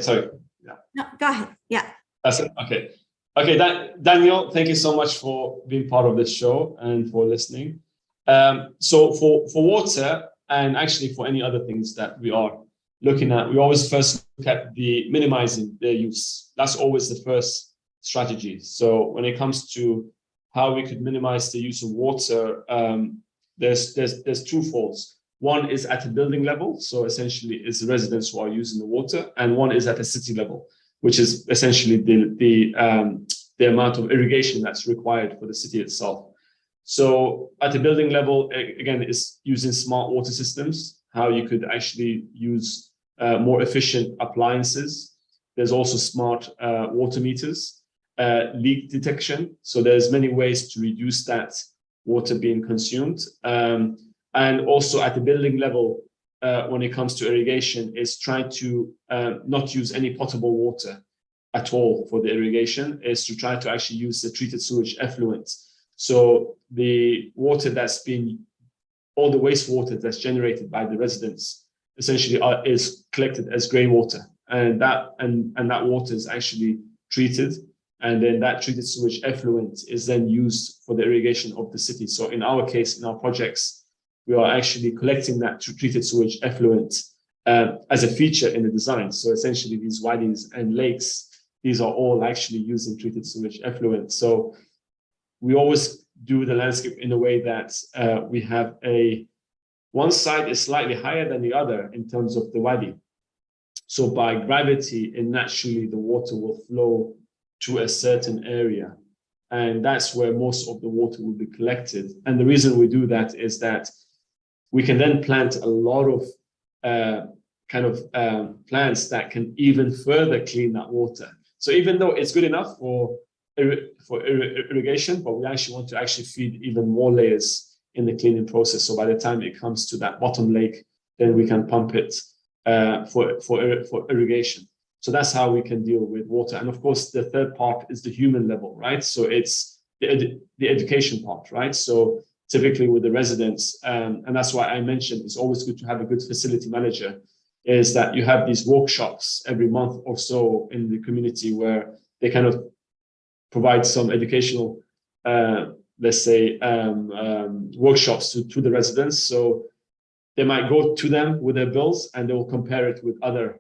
sorry. Yeah. No, go ahead. Yeah. That's it. Okay. Okay, Daniel, thank you so much for being part of this show and for listening. So for water, and actually for any other things that we are looking at, we always first look at the minimizing their use. That's always the first strategy. So when it comes to how we could minimize the use of water, there's two folds. One is at a building level, so essentially it's the residents who are using the water, and one is at a city level, which is essentially the amount of irrigation that's required for the city itself. So at a building level, again, is using smart water systems, how you could actually use more efficient appliances. There's also smart water meters, leak detection. So there's many ways to reduce that water being consumed. And also at the building level, when it comes to irrigation, is trying to not use any potable water at all for the irrigation, is to try to actually use the treated sewage effluent. So the water that's been, all the wastewater that's generated by the residents essentially is collected as grey water, and that water is actually treated, and then that treated sewage effluent is then used for the irrigation of the city. So in our case, in our projects, we are actually collecting that treated sewage effluent as a feature in the design. So essentially these wadis and lakes, these are all actually using treated sewage effluent. So we always do the landscape in a way that we have one side is slightly higher than the other in terms of the wadi. So by gravity, and naturally the water will flow to a certain area. And that's where most of the water will be collected. And the reason we do that is that we can then plant a lot of plants that can even further clean that water. So even though it's good enough for irrigation, but we actually want to feed even more layers in the cleaning process. So by the time it comes to that bottom lake, then we can pump it for irrigation. So that's how we can deal with water. And of course, the third part is the human level, right? So it's the education part, right? So typically with the residents, and that's why I mentioned it's always good to have a good facility manager, is that you have these workshops every month or so in the community where they kind of provide some educational, let's say, workshops to the residents. So they might go to them with their bills and they will compare it with other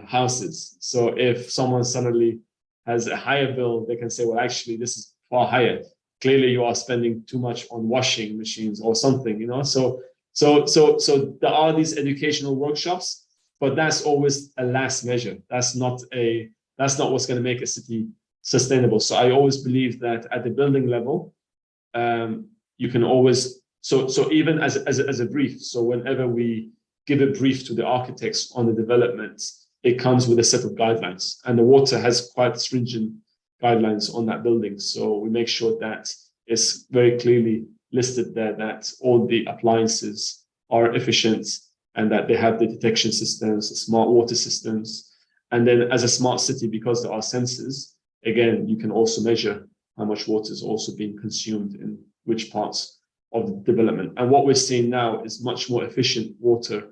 houses. So if someone suddenly has a higher bill, they can say, well, actually, this is far higher. Clearly, you are spending too much on washing machines or something, you know. So there are these educational workshops, but that's always a last measure. That's not what's going to make a city sustainable. So I always believe that at the building level, you can always so even as a brief. So whenever we give a brief to the architects on the development, it comes with a set of guidelines, and the water has quite stringent guidelines on that building. So we make sure that it's very clearly listed there that all the appliances are efficient and that they have the detection systems, the smart water systems. And then as a smart city, because there are sensors, again, you can also measure how much water is also being consumed in which parts of the development. And what we're seeing now is much more efficient water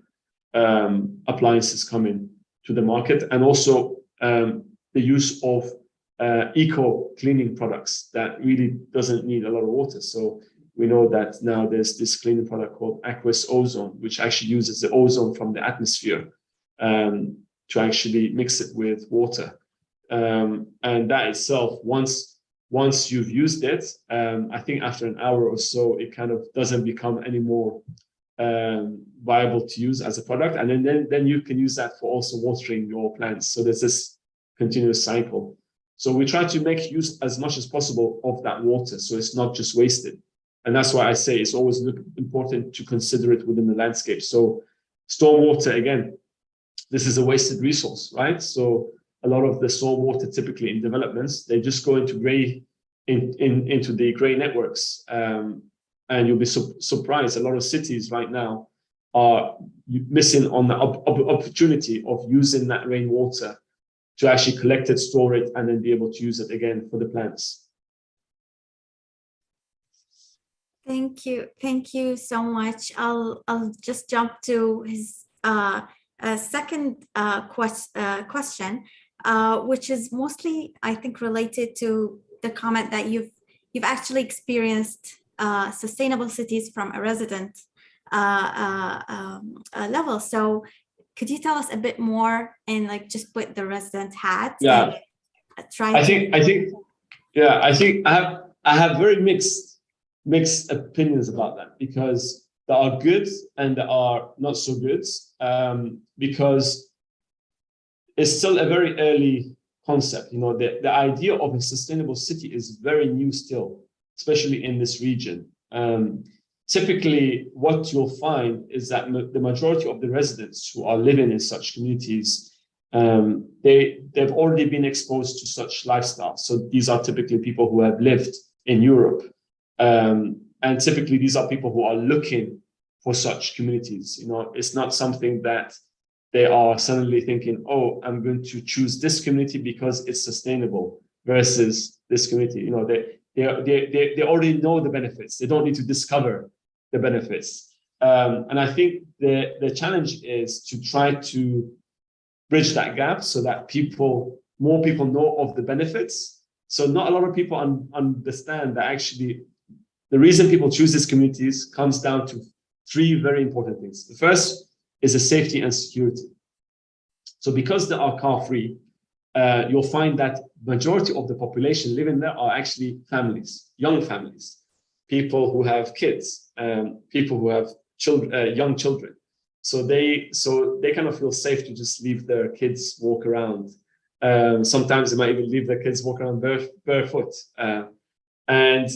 appliances coming to the market, and also the use of eco cleaning products that really doesn't need a lot of water. So we know that now there's this cleaning product called aqueous ozone, which actually uses the ozone from the atmosphere to actually mix it with water. And that itself, once you've used it, I think after an hour or so, it kind of doesn't become any more viable to use as a product. And then you can use that for also watering your plants. So there's this continuous cycle. So we try to make use as much as possible of that water, so it's not just wasted. And that's why I say it's always important to consider it within the landscape. So stormwater, again, this is a wasted resource, right? So a lot of the stormwater typically in developments, they just go into into the gray networks. And you'll be surprised, a lot of cities right now are missing on the opportunity of using that rainwater to actually collect it, store it, and then be able to use it again for the plants. Thank you so much. I'll just jump to his second question, which is mostly, I think, related to the comment that you've actually experienced sustainable cities from a resident level. So could you tell us a bit more and like just put the resident hat? Yeah, I think I have very mixed opinions about that, because there are good and there are not so good, because it's still a very early concept. You know, the idea of a sustainable city is very new still, especially in this region. Typically, what you'll find is that the majority of the residents who are living in such communities, they've already been exposed to such lifestyles. So these are typically people who have lived in Europe. And typically, these are people who are looking for such communities. You know, it's not something that they are suddenly thinking, oh, I'm going to choose this community because it's sustainable versus this community. You know, they already know the benefits. They don't need to discover the benefits. And I think the challenge is to try to bridge that gap so that more people know of the benefits. So not a lot of people understand that actually the reason people choose these communities comes down to three very important things. The first is the safety and security. So because they are car free, you'll find that majority of the population living there are actually families, young families, people who have kids, people who have children, young children. So they kind of feel safe to just leave their kids walk around. Sometimes they might even leave their kids walk around barefoot. And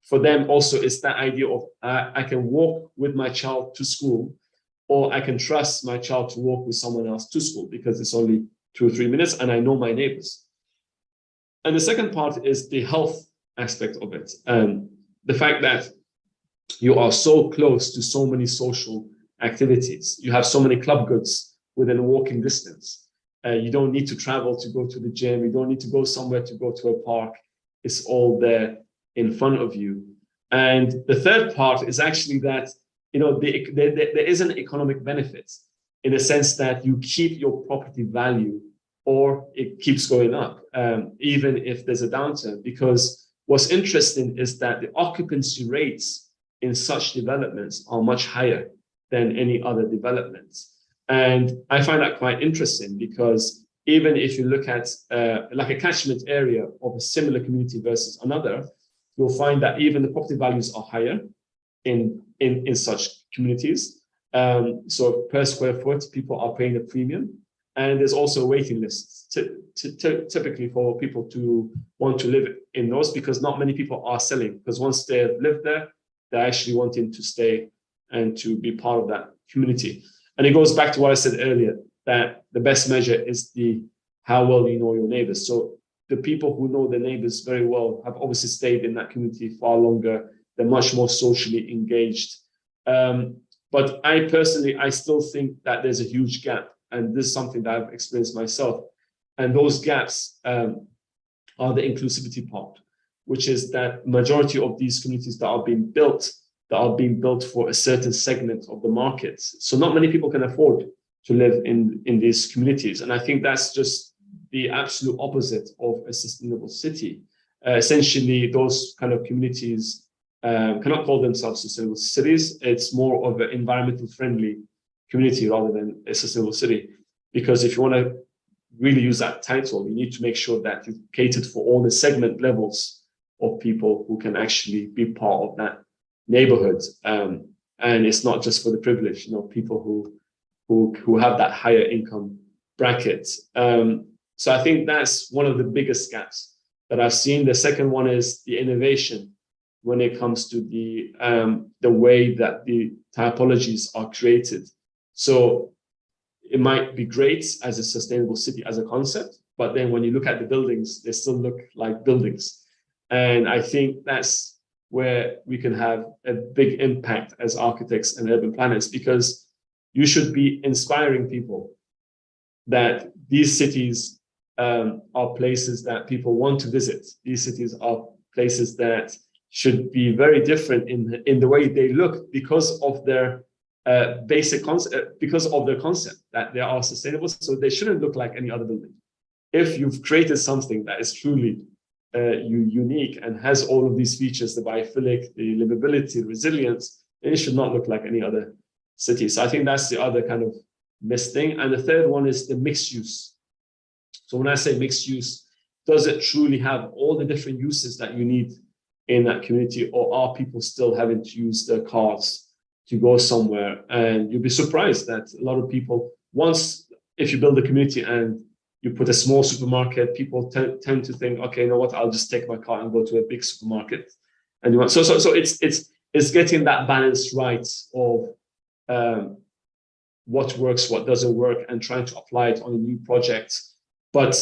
for them also, it's that idea of I can walk with my child to school, or I can trust my child to walk with someone else to school because it's only 2 or 3 minutes and I know my neighbors. And the second part is the health aspect of it. The fact that you are so close to so many social activities. You have so many club goods within a walking distance. You don't need to travel to go to the gym. You don't need to go somewhere to go to a park. It's all there in front of you. And the third part is actually that, there is an economic benefit in the sense that you keep your property value, or it keeps going up, even if there's a downturn. Because what's interesting is that the occupancy rates in such developments are much higher than any other developments. And I find that quite interesting because even if you look at like a catchment area of a similar community versus another, you'll find that even the property values are higher in such communities. So per square foot, people are paying a premium. And there's also waiting lists typically for people to want to live in those, because not many people are selling, because once they've lived there, they're actually wanting to stay and to be part of that community. And it goes back to what I said earlier, that the best measure is how well you know your neighbors. So the people who know their neighbors very well have obviously stayed in that community far longer. They're much more socially engaged. But I personally still think that there's a huge gap. And this is something that I've experienced myself. And those gaps are the inclusivity part, which is that majority of these communities that are being built for a certain segment of the market. So not many people can afford to live in these communities. And I think that's just the absolute opposite of a sustainable city. Essentially, those kind of communities cannot call themselves sustainable cities. It's more of an environmental friendly community rather than a sustainable city. Because if you want to really use that title, you need to make sure that you've catered for all the segment levels of people who can actually be part of that neighborhood. And it's not just for the privileged, people who have that higher income bracket. So I think that's one of the biggest gaps that I've seen. The second one is the innovation when it comes to the way that the typologies are created. So it might be great as a sustainable city as a concept, but then when you look at the buildings, they still look like buildings. And I think that's where we can have a big impact as architects and urban planners, because you should be inspiring people that these cities are places that people want to visit. These cities are places that should be very different in the way they look because of their basic concept, because of their concept that they are sustainable. So they shouldn't look like any other building. If you've created something that is truly unique and has all of these features, the biophilic, the livability, the resilience, it should not look like any other city. So I think that's the other kind of missed thing. And the third one is the mixed use. So when I say mixed use, does it truly have all the different uses that you need in that community, or are people still having to use their cars to go somewhere? And you'll be surprised that a lot of people, if you build a community and you put a small supermarket, people tend to think, okay, you know what, I'll just take my car and go to a big supermarket. And so it's getting that balance right of what works, what doesn't work, and trying to apply it on a new project. But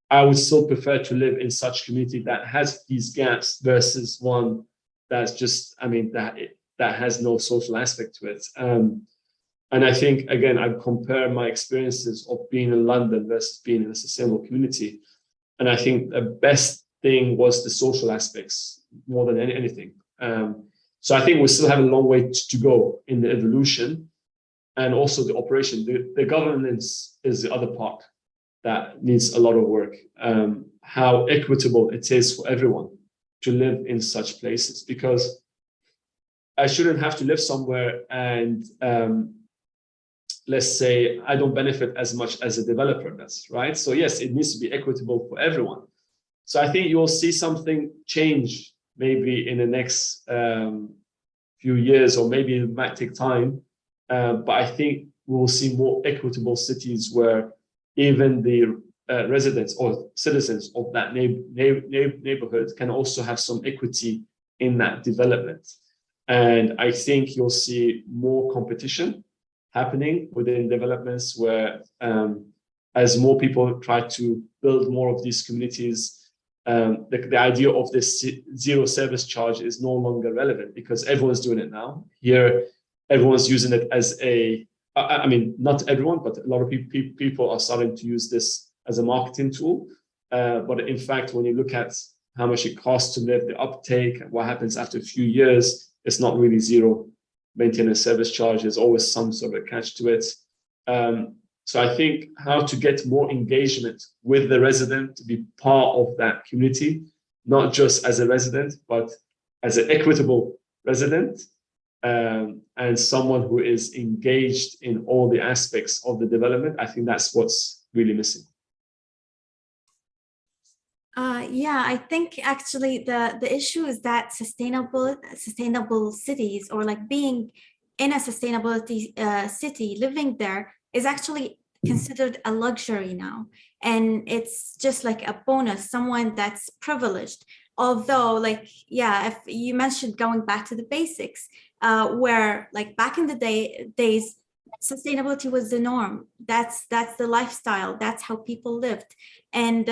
I would still prefer to live in such community that has these gaps versus one that's just, that has no social aspect to it. And I think, again, I compare my experiences of being in London versus being in a sustainable community. And I think the best thing was the social aspects more than anything. So I think we still have a long way to go in the evolution, and also the operation. The governance is the other part that needs a lot of work. How equitable it is for everyone to live in such places, because I shouldn't have to live somewhere and let's say, I don't benefit as much as a developer does, right? So yes, it needs to be equitable for everyone. So I think you'll see something change maybe in the next few years, or maybe it might take time. But I think we'll see more equitable cities where even the residents or citizens of that neighborhood can also have some equity in that development. And I think you'll see more competition happening within developments where as more people try to build more of these communities, the idea of this zero service charge is no longer relevant because everyone's doing it now. Here, everyone's using it as I mean, not everyone, but a lot of people are starting to use this as a marketing tool. But in fact, when you look at how much it costs to live, the uptake, what happens after a few years, it's not really zero maintenance service charge. There's always some sort of catch to it. So I think how to get more engagement with the resident to be part of that community, not just as a resident, but as an equitable resident, and someone who is engaged in all the aspects of the development. I think that's what's really missing. Yeah, I think actually the issue is that sustainable cities, or like being in a sustainability city, living there is actually considered a luxury now. And it's just like a bonus, someone that's privileged. Although, like, yeah, if you mentioned going back to the basics, where like back in the days, sustainability was the norm. That's the lifestyle. That's how people lived. And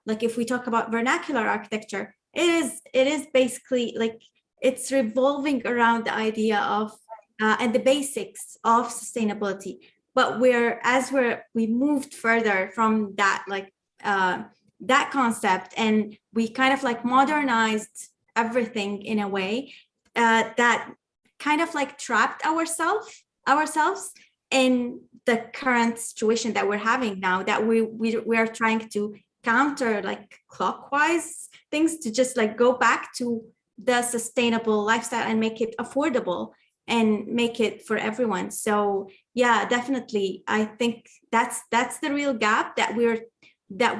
like if we talk about vernacular architecture, it is basically like it's revolving around the idea of and the basics of sustainability. But we moved further from that, like that concept, and we kind of like modernized everything in a way that kind of like trapped ourselves in the current situation that we're having now, that we are trying to counter like clockwise things to just like go back to the sustainable lifestyle and make it affordable and make it for everyone. So yeah, definitely, I think that's the real gap that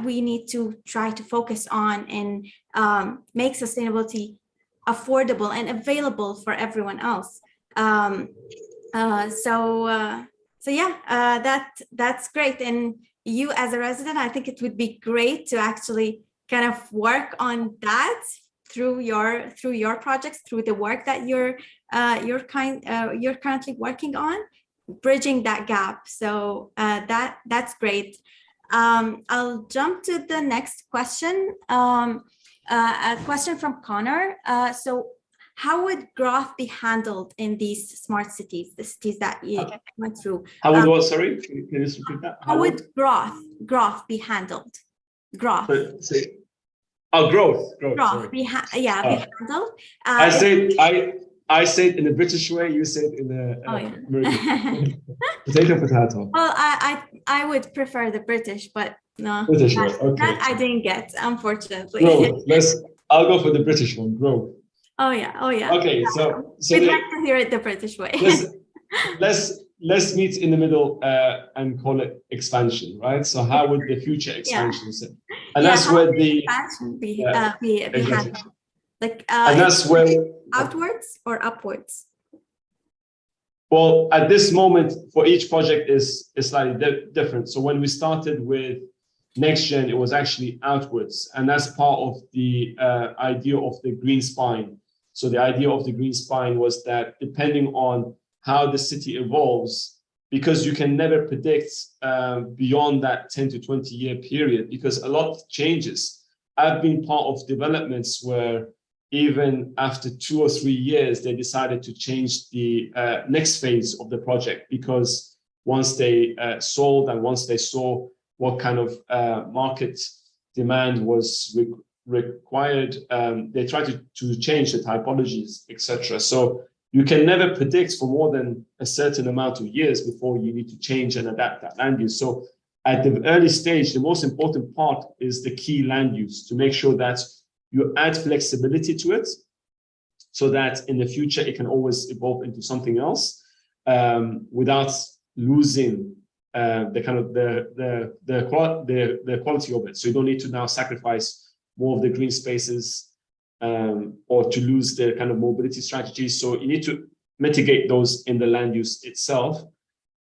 we need to try to focus on, and make sustainability affordable and available for everyone else. So yeah, that's great. And you as a resident, I think it would be great to actually kind of work on that through your projects, through the work that you're currently working on, bridging that gap. So that's great. I'll jump to the next question. A question from Connor. So how would growth be handled in these smart cities, the cities that you went through? How would what? Sorry, can you just repeat that? How would growth be handled? Growth. Growth. Growth. Be handled. I say it in the British way. You say it in the American. Potato. Well, I would prefer the British, but no, British way. Okay. That I didn't get, unfortunately. Growth. I'll go for the British one. Growth. Oh yeah. Okay, so we'd like to hear it the British way. let's meet in the middle and call it expansion, right? So how would the future expansion sit? And that's where the expansion be handled. Like and that's where outwards or upwards. Well, at this moment, for each project is slightly different. So when we started with NextGen, it was actually outwards, and that's part of the idea of the green spine. So the idea of the green spine was that depending on how the city evolves, because you can never predict beyond that 10 to 20 year period, because a lot changes. I've been part of developments where even after 2 or 3 years, they decided to change the next phase of the project, because once they sold and once they saw what kind of market demand was required, they tried to change the typologies, etc. So you can never predict for more than a certain amount of years before you need to change and adapt that land use. So at the early stage, the most important part is the key land use, to make sure that you add flexibility to it so that in the future it can always evolve into something else without losing the kind of the quality of it. So you don't need to now sacrifice more of the green spaces or to lose the kind of mobility strategies. So you need to mitigate those in the land use itself.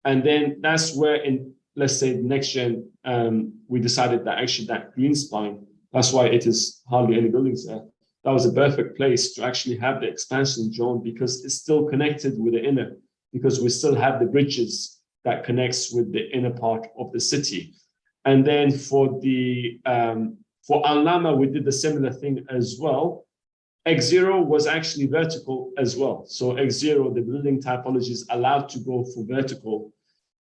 And then that's where in, let's say, next gen, we decided that actually that green spine, that's why it is hardly any buildings there. That was a perfect place to actually have the expansion zone because it's still connected with the inner, because we still have the bridges that connects with the inner part of the city. And then for the for Alama, we did a similar thing as well. X0 was actually vertical as well. So X0, the building typology is allowed to go for vertical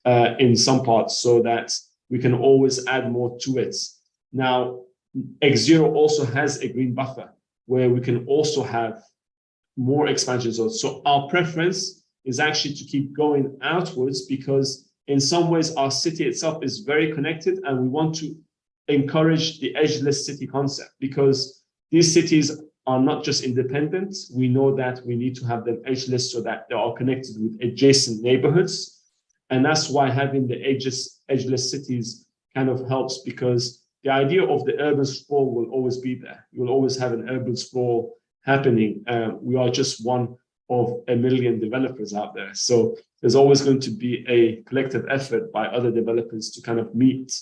in some parts so that we can always add more to it. Now, X0 also has a green buffer where we can also have more expansion zones. So our preference is actually to keep going outwards because in some ways our city itself is very connected and we want to encourage the edgeless city concept because these cities are not just independent. We know that we need to have them edgeless so that they are connected with adjacent neighborhoods. And that's why having the edgeless cities kind of helps because the idea of the urban sprawl will always be there. You will always have an urban sprawl happening. We are just one of a million developers out there. So there's always going to be a collective effort by other developers to kind of meet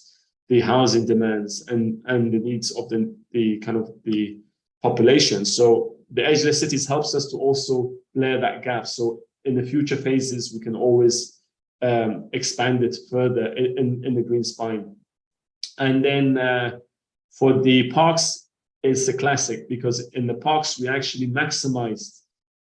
the housing demands and the needs of the kind of the population. So the edgeless cities helps us to also layer that gap. So in the future phases, we can always expand it further in the green spine. And then for the parks, it's a classic because in the parks, we actually maximized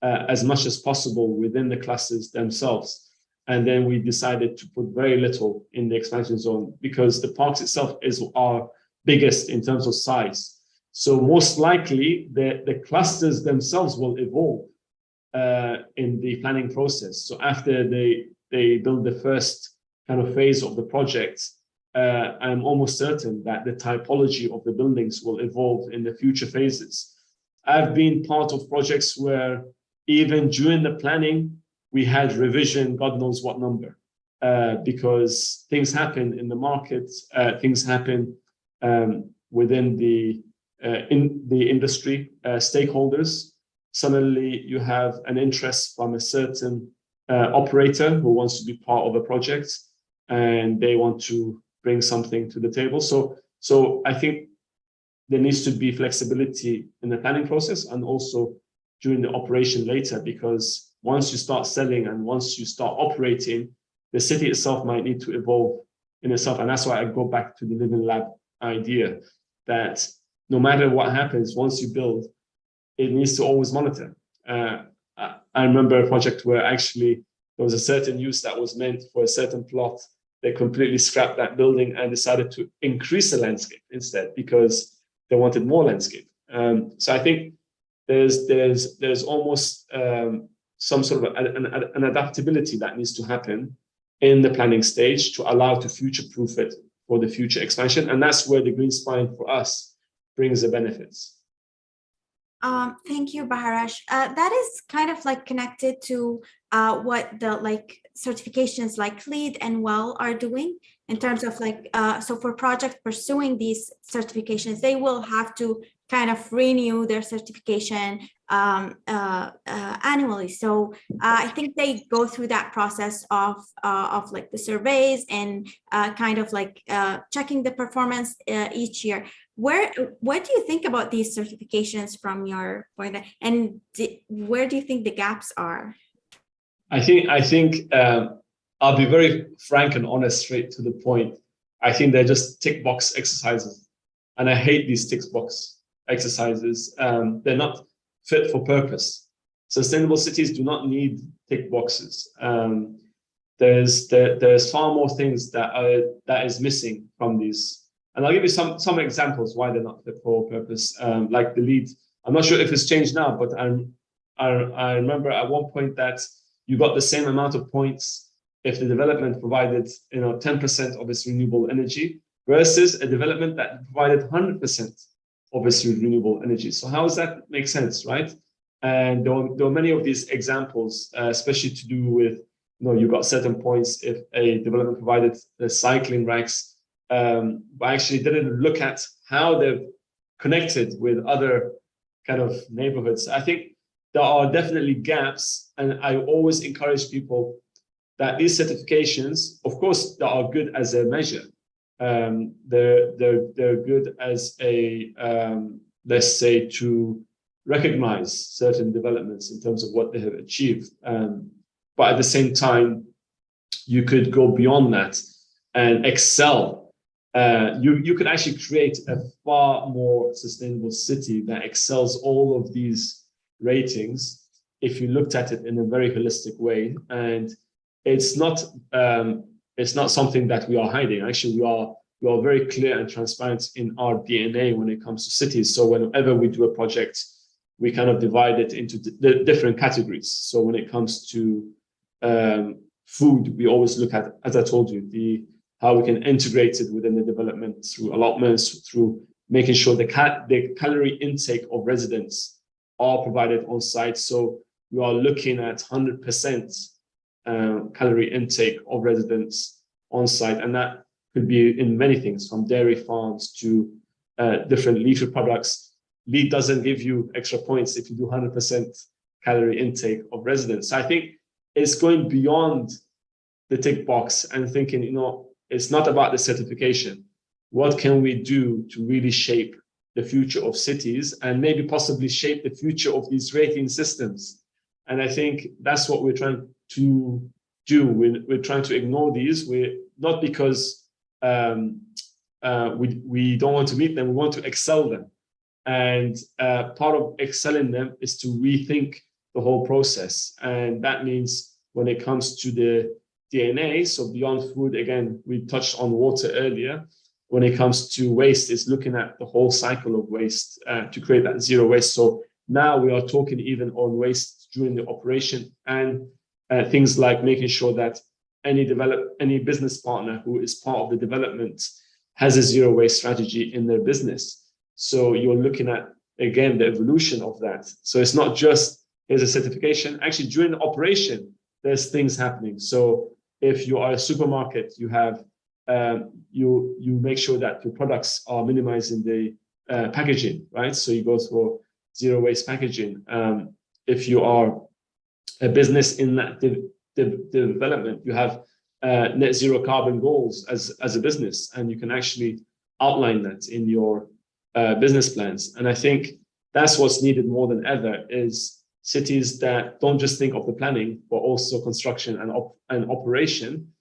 as much as possible within the clusters themselves. And then we decided to put very little in the expansion zone because the parks itself is our biggest in terms of size. So most likely the clusters themselves will evolve in the planning process. So after they build the first kind of phase of the project, I'm almost certain that the typology of the buildings will evolve in the future phases. I've been part of projects where even during the planning, we had revision, God knows what number, because things happen in the market, things happen within the industry stakeholders. Suddenly, you have an interest from a certain operator who wants to be part of a project, and they want to bring something to the table. So I think there needs to be flexibility in the planning process and also during the operation later, because once you start selling and once you start operating, the city itself might need to evolve in itself. And that's why I go back to the living lab idea that no matter what happens, once you build, it needs to always monitor. I remember a project where actually there was a certain use that was meant for a certain plot. They completely scrapped that building and decided to increase the landscape instead because they wanted more landscape. So I think there's almost some sort of an adaptability that needs to happen in the planning stage to allow to future-proof it for the future expansion. And that's where the green spine for us brings the benefits. Thank you, Baharash. That is kind of like connected to what the certifications like LEED and WELL are doing in terms of so for projects pursuing these certifications, they will have to kind of renew their certification annually. So I think they go through that process of like the surveys and kind of like checking the performance each year. What do you think about these certifications from your point of view, and where do you think the gaps are? I think I'll be very frank and honest, straight to the point. I think they're just tick box exercises, and I hate these tick box exercises. They're not fit for purpose. Sustainable cities do not need tick boxes. There's far more things that is missing from these. And I'll give you some examples why they're not fit for purpose. Like the LEED. I'm not sure if it's changed now, but I remember at one point that you got the same amount of points if the development provided 10% of its renewable energy versus a development that provided 100% of its renewable energy. So how does that make sense, right? And there were many of these examples, especially to do with you've got certain points. If a developer provided the cycling racks, but actually didn't look at how they've connected with other kind of neighborhoods. I think there are definitely gaps, and I always encourage people that these certifications, of course, they are good as a measure. They're good as a let's say, to recognize certain developments in terms of what they have achieved. But at the same time, you could go beyond that and excel. You could actually create a far more sustainable city that excels all of these ratings if you looked at it in a very holistic way. And it's not something that we are hiding. Actually, we are very clear and transparent in our DNA when it comes to cities. So whenever we do a project, we kind of divide it into the different categories. So when it comes to food, we always look at, as I told you, how we can integrate it within the development through allotments, through making sure the calorie intake of residents are provided on site. So we are looking at 100% calorie intake of residents on site, and that could be in many things, from dairy farms to different leafy products. LEED doesn't give you extra points if you do 100% calorie intake of residents. So I think it's going beyond the tick box and thinking, it's not about the certification. What can we do to really shape the future of cities and maybe possibly shape the future of these rating systems? And I think that's what we're trying to do. We're trying to ignore these. We're not because we don't want to meet them, we want to excel them. And part of excelling them is to rethink the whole process. And that means when it comes to the DNA, so beyond food, again, we touched on water earlier. When it comes to waste, it's looking at the whole cycle of waste to create that zero waste. So now we are talking even on waste during the operation, and things like making sure that any business partner who is part of the development has a zero waste strategy in their business. So you're looking at, again, the evolution of that. So it's not just, here's a certification. Actually, during the operation, there's things happening. So if you are a supermarket, you have you make sure that your products are minimizing the packaging, right? So you go for zero waste packaging. If you are a business in that development, you have net zero carbon goals as a business, and you can actually outline that in your business plans. And I think that's what's needed more than ever, is cities that don't just think of the planning, but also construction and operation,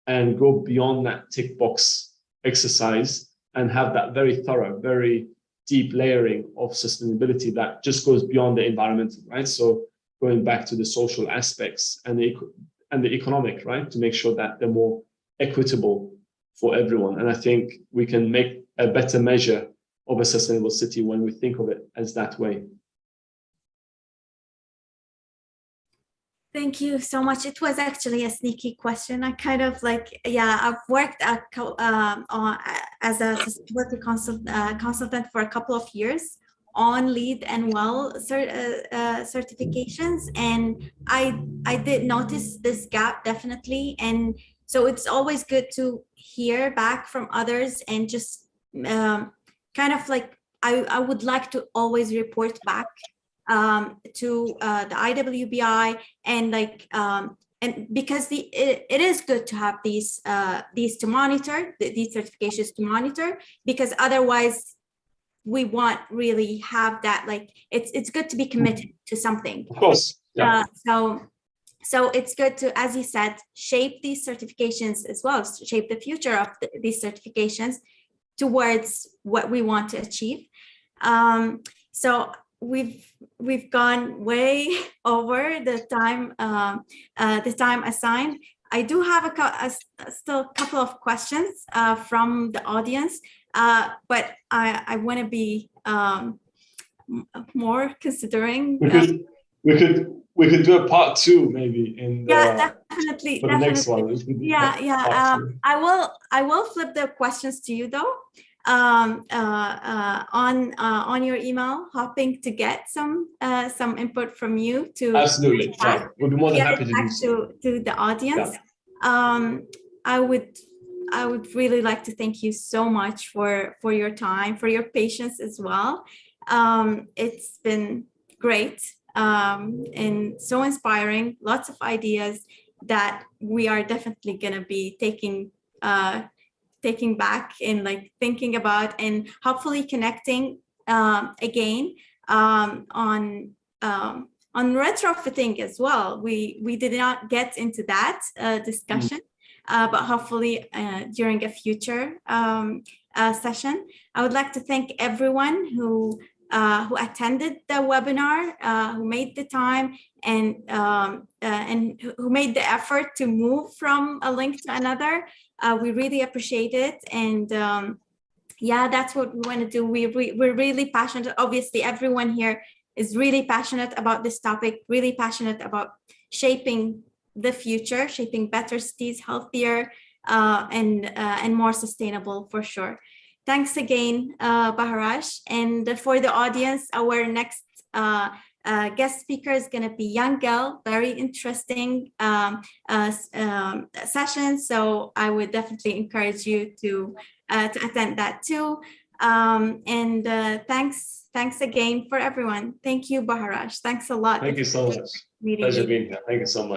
and go beyond that tick box exercise and have that very thorough, very deep layering of sustainability that just goes beyond the environmental, right? So going back to the social aspects and the economic, right? To make sure that they're more equitable for everyone. And I think we can make a better measure of a sustainable city when we think of it as that way. Thank you so much. It was actually a sneaky question. I kind of I've worked as a sustainability consultant for a couple of years on LEED and WELL certifications, and I did notice this gap definitely. And so it's always good to hear back from others, and just kind of like I would like to always report back to the IWBI, and and because it is good to have these to monitor, these certifications to monitor, because otherwise we won't really have that. It's good to be committed to something. Of course. Yeah. So it's good to, as you said, shape these certifications as well, shape the future of these certifications towards what we want to achieve. So we've gone way over the time assigned. I do have still a couple of questions from the audience, but I want to be more considering. We could do a part 2 maybe in definitely for the next one. I will flip the questions to you though. on your email, hoping to get some input from you to absolutely. Yeah, we'll be more than happy to do so. To the audience. Yeah. I would really like to thank you so much for your time, for your patience as well. It's been great and so inspiring. Lots of ideas that we are definitely going to be taking back and like thinking about, and hopefully connecting again on retrofitting as well. We did not get into that discussion, but hopefully during a future session. I would like to thank everyone who attended the webinar, who made the time and who made the effort to move from a link to another. We really appreciate it. And yeah, that's what we want to do. We're really passionate. Obviously, everyone here is really passionate about this topic, really passionate about shaping the future, shaping better cities, healthier and more sustainable for sure. Thanks again, Baharash. And for the audience, our next guest speaker is going to be young girl, very interesting session. So I would definitely encourage you to attend that too. And thanks again for everyone. Thank you, Baharash. Thanks a lot. Thank you so much. Pleasure being here. Thank you so much.